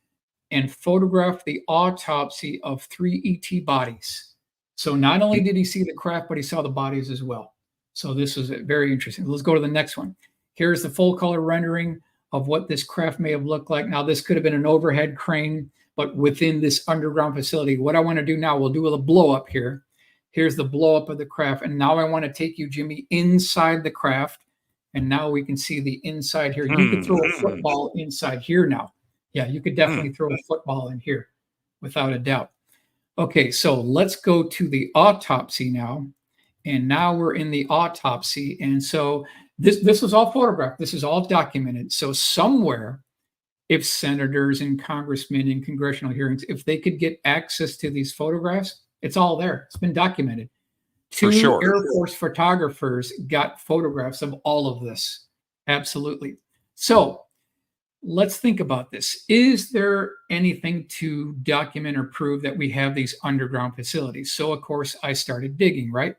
and photograph the autopsy of 3 ET bodies. So not only did he see the craft, but he saw the bodies as well. So this was very interesting. Let's go to the next one. Here's the full color rendering of what this craft may have looked like. Now, this could have been an overhead crane, but within this underground facility. What I want to do now, we'll do a blow up here. Here's the blow up of the craft. And now I want to take you, Jimmy, inside the craft. And now we can see the inside here. You could throw a football inside here now. Yeah, you could definitely throw a football in here without a doubt. Okay, so let's go to the autopsy now. And now we're in the autopsy. And so this was all photographed. This is all documented. So somewhere, if senators and congressmen in congressional hearings, if they could get access to these photographs, it's all there. It's been documented. Two Air Force photographers got photographs of all of this. Absolutely. So let's think about this. Is there anything to document or prove that we have these underground facilities? So, of course, I started digging, right?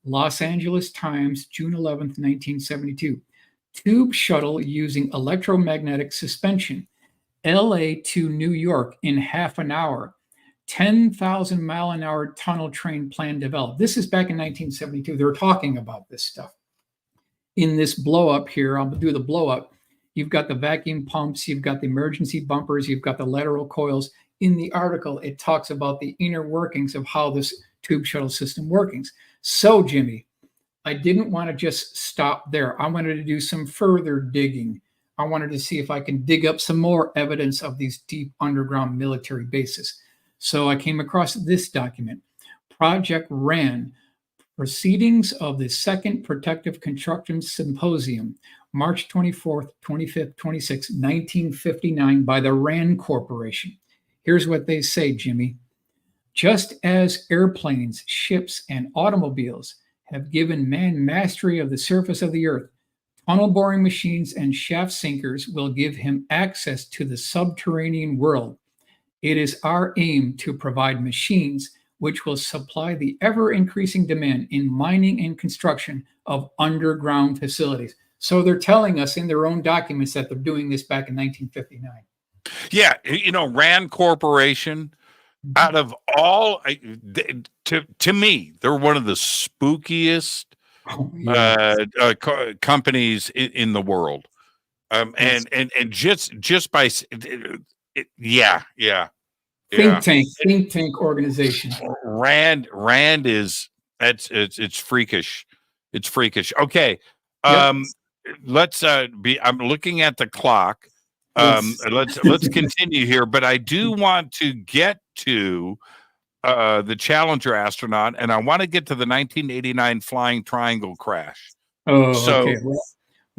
Los Angeles Times, June 11th, 1972. Tube shuttle using electromagnetic suspension. LA to New York in half an hour. 10,000 mile an hour tunnel train plan developed. This is back in 1972. They were talking about this stuff. In this blow up here, I'll do the blow up. You've got the vacuum pumps, you've got the emergency bumpers, you've got the lateral coils. In the article, it talks about the inner workings of how this tube shuttle system workings. So, Jimmy, I didn't want to just stop there. I wanted to do some further digging. I wanted to see if I can dig up some more evidence of these deep underground military bases. So I came across this document, Project RAN, Proceedings of the Second Protective Construction Symposium, March 24th, 25th, 26th, 1959, by the RAND Corporation. Here's what they say, Jimmy. Just as airplanes, ships, and automobiles have given man mastery of the surface of the earth, tunnel boring machines and shaft sinkers will give him access to the subterranean world. It is our aim to provide machines which will supply the ever-increasing demand in mining and construction of underground facilities. So they're telling us in their own documents that they're doing this back in 1959. Yeah, you know, RAND Corporation, out of all, to me, they're one of the spookiest companies in the world. And just by think tank organization. RAND is it's freakish. It's freakish. Okay. Let's I'm looking at the clock. Let's continue here, but I do want to get to the Challenger astronaut, and I want to get to the 1989 Flying Triangle crash. Oh, so okay.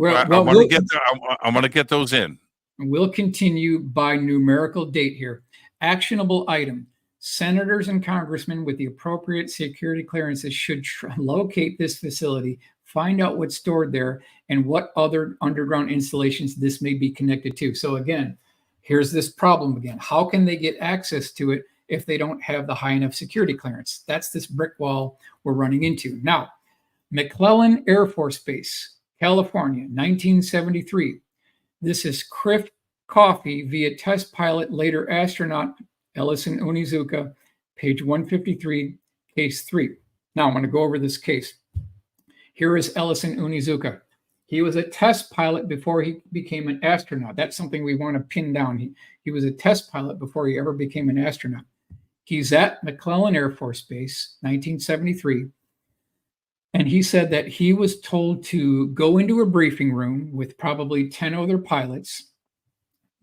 I want to get those in. We'll continue by numerical date here. Actionable item. Senators and congressmen with the appropriate security clearances should locate this facility, find out what's stored there, and what other underground installations this may be connected to. So again, here's this problem again. How can they get access to it if they don't have the high enough security clearance? That's this brick wall we're running into. Now, McClellan Air Force Base, California, 1973. This is Criff Coffee via test pilot, later astronaut Ellison Onizuka, page 153, case 3. Now I'm going to go over this case. Here is Ellison Onizuka. He was a test pilot before he became an astronaut. That's something we want to pin down. He was a test pilot before he ever became an astronaut. He's at McClellan Air Force Base, 1973. And he said that he was told to go into a briefing room with probably 10 other pilots.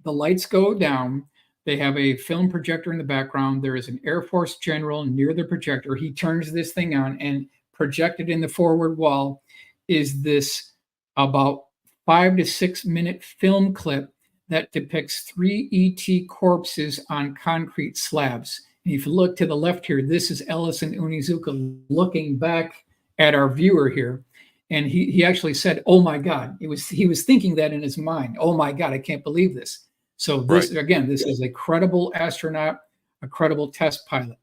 The lights go down. They have a film projector in the background. There is an Air Force general near the projector. He turns this thing on, and projected in the forward wall is this about 5 to 6 minute film clip that depicts 3 ET corpses on concrete slabs. And if you look to the left here, this is Ellison Onizuka looking back at our viewer here. And he actually said, "Oh my God!" He was thinking that in his mind. "Oh my God, I can't believe this." So this again, this is a credible astronaut, a credible test pilot.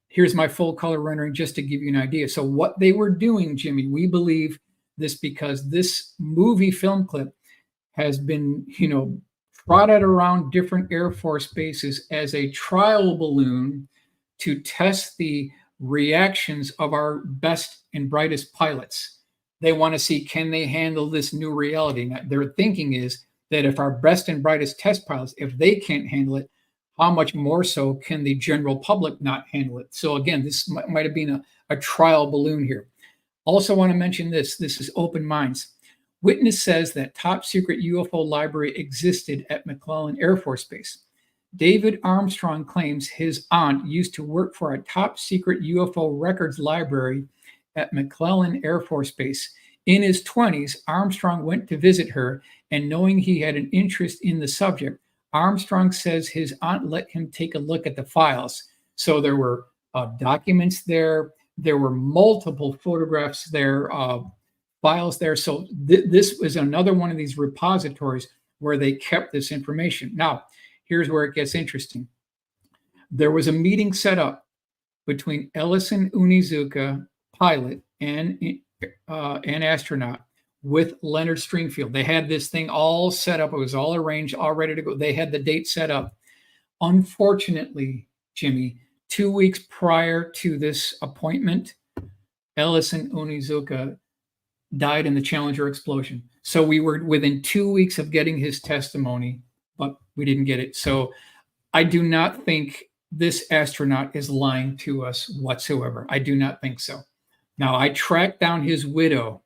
Here's my full color rendering just to give you an idea. So what they were doing, Jimmy, we believe this because this movie film clip has been, trotted around different Air Force bases as a trial balloon to test the reactions of our best and brightest pilots. They want to see, can they handle this new reality? Now, their thinking is that if our best and brightest test pilots, if they can't handle it, how much more so can the general public not handle it? So again, this might have been a trial balloon here. Also want to mention this is Open Minds. Witness says that top secret UFO library existed at McClellan Air Force Base. David Armstrong claims his aunt used to work for a top secret UFO records library at McClellan Air Force Base. In his 20s, Armstrong went to visit her, and knowing he had an interest in the subject, Armstrong says his aunt let him take a look at the files. So there were documents there. There were multiple photographs there, files there. So this was another one of these repositories where they kept this information. Now, here's where it gets interesting. There was a meeting set up between Ellison Onizuka, pilot and astronaut, with Leonard Stringfield. They had this thing all set up. It was all arranged, all ready to go. They had the date set up. Unfortunately, Jimmy, 2 weeks prior to this appointment, Ellison Onizuka died in the Challenger explosion. So we were within 2 weeks of getting his testimony, but we didn't get it. So I do not think this astronaut is lying to us whatsoever. I do not think so. Now, I tracked down his widow.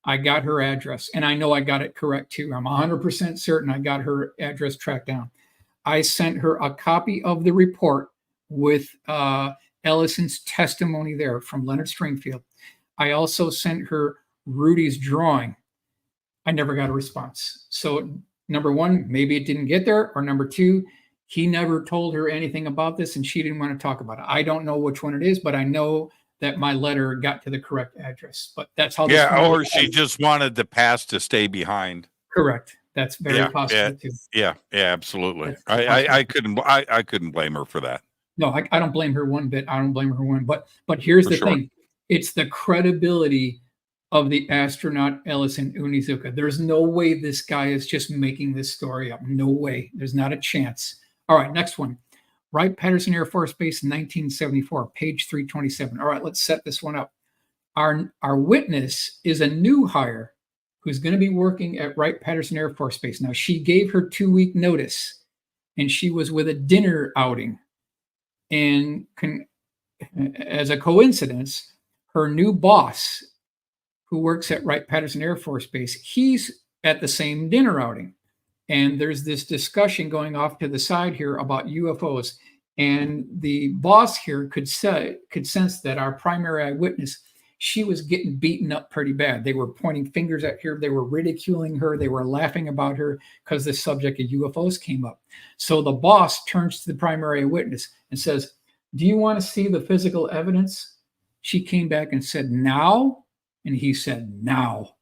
I got her address, and I know I got it correct too. I'm 100% certain I got her address tracked down. I sent her a copy of the report with Ellison's testimony there from Leonard Stringfield. I also sent her Rudy's drawing. I never got a response. So number one, maybe it didn't get there, or number two, he never told her anything about this and she didn't want to talk about it. I don't know which one it is, but I know that my letter got to the correct address. But that's how. Or she just wanted the past to stay behind. Correct. That's very possible too. Yeah, absolutely. I couldn't blame her for that. No, I don't blame her one bit. I don't blame her one. But here's the thing: it's the credibility of the astronaut Ellison Onizuka. There's no way this guy is just making this story up. No way. There's not a chance. All right, next one. Wright-Patterson Air Force Base, 1974, page 327. All right, let's set this one up. Our witness is a new hire who's going to be working at Wright-Patterson Air Force Base. Now, she gave her 2-week notice, and she was with a dinner outing. And as a coincidence, her new boss, who works at Wright-Patterson Air Force Base, he's at the same dinner outing. And there's this discussion going off to the side here about UFOs. And the boss here could sense that our primary eyewitness, she was getting beaten up pretty bad. They were pointing fingers at her. They were ridiculing her. They were laughing about her because the subject of UFOs came up. So the boss turns to the primary eyewitness and says, "Do you want to see the physical evidence?" She came back and said, "Now?" And he said, "Now."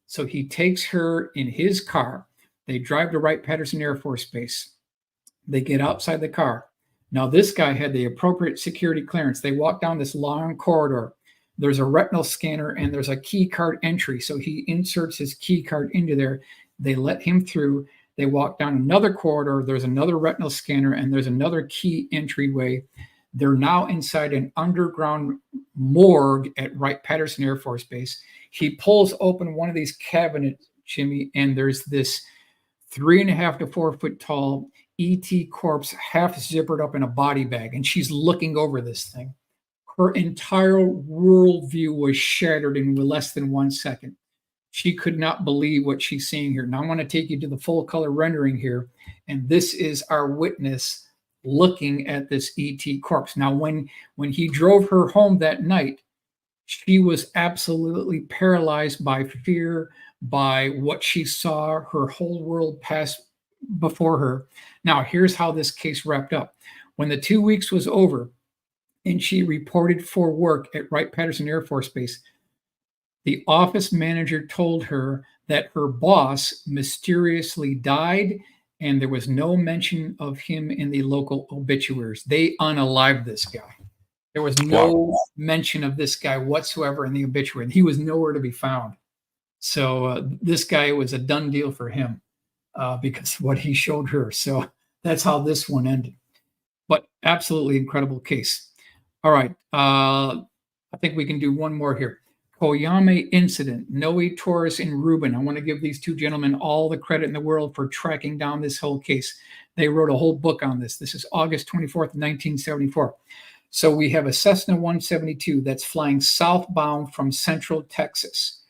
So he takes her in his car. They drive to Wright-Patterson Air Force Base. They get outside the car. Now, this guy had the appropriate security clearance. They walk down this long corridor. There's a retinal scanner and there's a key card entry. So he inserts his key card into there. They let him through. They walk down another corridor. There's another retinal scanner and there's another key entryway. They're now inside an underground morgue at Wright-Patterson Air Force Base. He pulls open one of these cabinets, Jimmy, and there's this 3.5 to 4 foot tall ET corpse, half zippered up in a body bag. And she's looking over this thing. Her entire worldview was shattered in less than 1 second. She could not believe what she's seeing here. Now I want to take you to the full color rendering here. And this is our witness looking at this ET corpse. Now, when he drove her home that night, she was absolutely paralyzed by fear, by what she saw. Her whole world passed before her. Now, here's how this case wrapped up. When the 2 weeks was over and she reported for work at Wright-Patterson Air Force Base, The office manager told her that her boss mysteriously died, and there was no mention of him in the local obituaries. They unalived this guy. There was no mention of this guy whatsoever in the obituary. He was nowhere to be found. So this guy, was a done deal for him because of what he showed her. So that's how this one ended. But absolutely incredible case. All right. I think we can do one more here. Koyame incident, Noe Torres and Rubin. I want to give these two gentlemen all the credit in the world for tracking down this whole case. They wrote a whole book on this. This is August 24th, 1974. So we have a Cessna 172 that's flying southbound from Central Texas.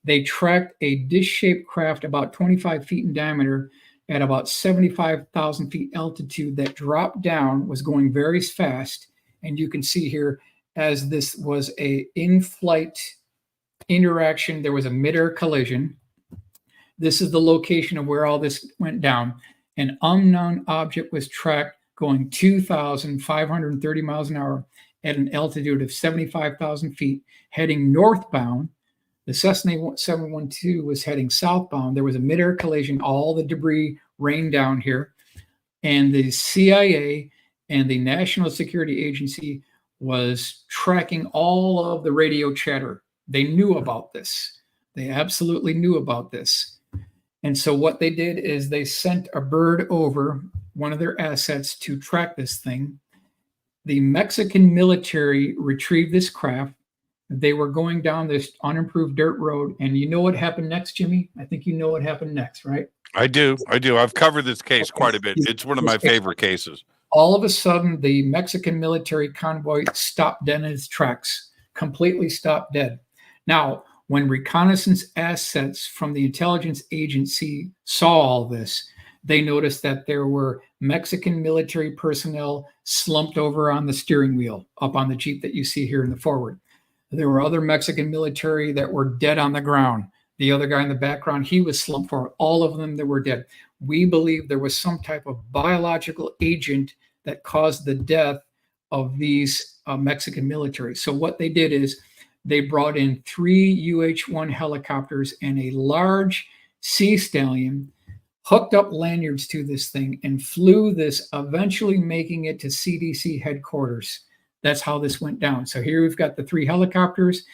They tracked a dish-shaped craft about 25 feet in diameter at about 75,000 feet altitude that dropped down, was going very fast. And you can see here, as this was a in-flight interaction, there was a mid-air collision. This is the location of where all this went down. An unknown object was tracked going 2,530 miles an hour at an altitude of 75,000 feet, heading northbound. The Cessna 712 was heading southbound. There was a mid-air collision. All the debris rained down here. And the CIA and the National Security Agency was tracking all of the radio chatter. They knew about this. They absolutely knew about this. And so what they did is they sent a bird over, one of their assets, to track this thing. The Mexican military retrieved this craft. They were going down this unimproved dirt road. And you know what happened next, Jimmy? I think you know what happened next, right? I do. I've covered this case quite a bit. It's one of my favorite cases. All of a sudden, the Mexican military convoy stopped dead in its tracks, completely stopped dead. Now, when reconnaissance assets from the intelligence agency saw all this, they noticed that there were Mexican military personnel slumped over on the steering wheel, up on the Jeep that you see here in the forward. There were other Mexican military that were dead on the ground. The other guy in the background, he was slumped forward. All of them that were dead. We believe there was some type of biological agent that caused the death of these Mexican military. So what they did is they brought in 3 UH-1 helicopters and a large Sea Stallion, hooked up lanyards to this thing, and flew this, eventually making it to CDC headquarters. That's how this went down. So here we've got the 3 helicopters.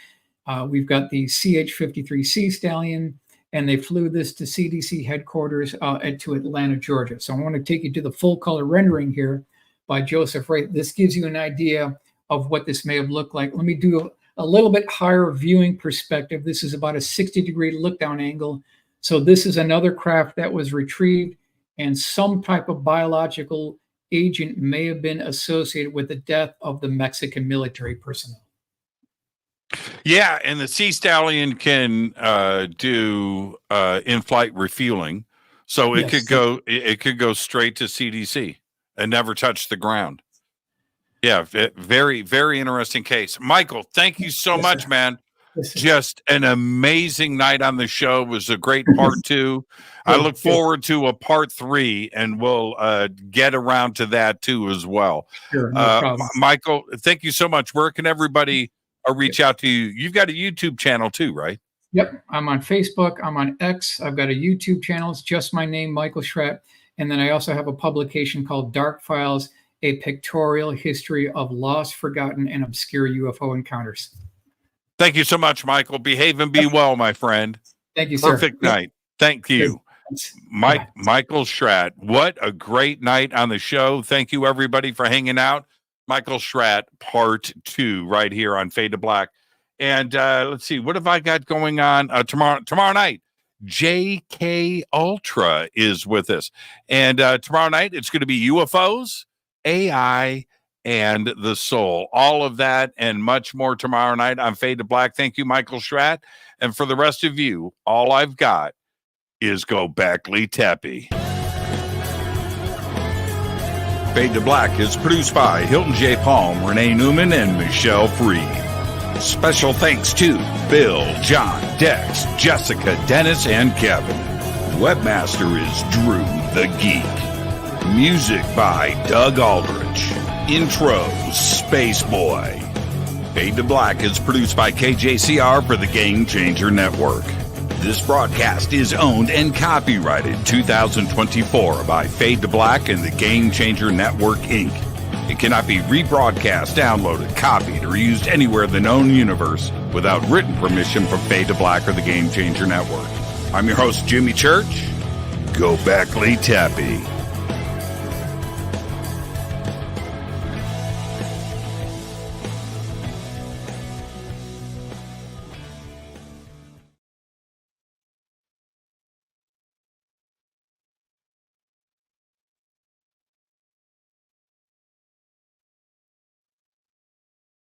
We've got the CH-53 Sea Stallion, and they flew this to CDC headquarters to Atlanta, Georgia. So I want to take you to the full color rendering here by Joseph Wright. This gives you an idea of what this may have looked like. Let me do a little bit higher viewing perspective. This is about a 60-degree look down angle. So this is another craft that was retrieved, and some type of biological agent may have been associated with the death of the Mexican military personnel. Yeah, and the Sea Stallion can do in-flight refueling, so it could go straight to CDC and never touch the ground. Yeah, very, very interesting case. Michael, thank you so much, sir. Man. Just an amazing night on the show. It was a great part 2. I look forward to a part 3, and we'll get around to that too as well. Sure, no problem. Michael, thank you so much. Where can everybody reach out to you? You've got a YouTube channel too, right? Yep. I'm on Facebook. I'm on X. I've got a YouTube channel. It's just my name, Michael Schratt. And then I also have a publication called Dark Files, a pictorial history of lost, forgotten, and obscure UFO encounters. Thank you so much, Michael. Behave and be well, my friend. Thank you, sir. Perfect night. Thank you. Michael Schratt. What a great night on the show. Thank you, everybody, for hanging out. Michael Schratt, part 2, right here on Fade to Black. And let's see, what have I got going on tomorrow night? JK Ultra is with us. And tomorrow night, it's going to be UFOs, AI, and the soul. All of that and much more tomorrow night on Fade to Black. Thank you, Michael Schratt. And for the rest of you, all I've got is go Beckley Teppy. Fade to Black is produced by Hilton J. Palm, Renee Newman, and Michelle Freed. Special thanks to Bill, John, Dex, Jessica, Dennis, and Kevin. Webmaster is Drew the Geek. Music by Doug Aldrich. Intro, Space Boy. Fade to Black is produced by KJCR for the Game Changer Network. This broadcast is owned and copyrighted 2024 by Fade to Black and the Game Changer Network, Inc. It cannot be rebroadcast, downloaded, copied, or used anywhere in the known universe without written permission from Fade to Black or the Game Changer Network. I'm your host, Jimmy Church. Go back, Lee Tappy.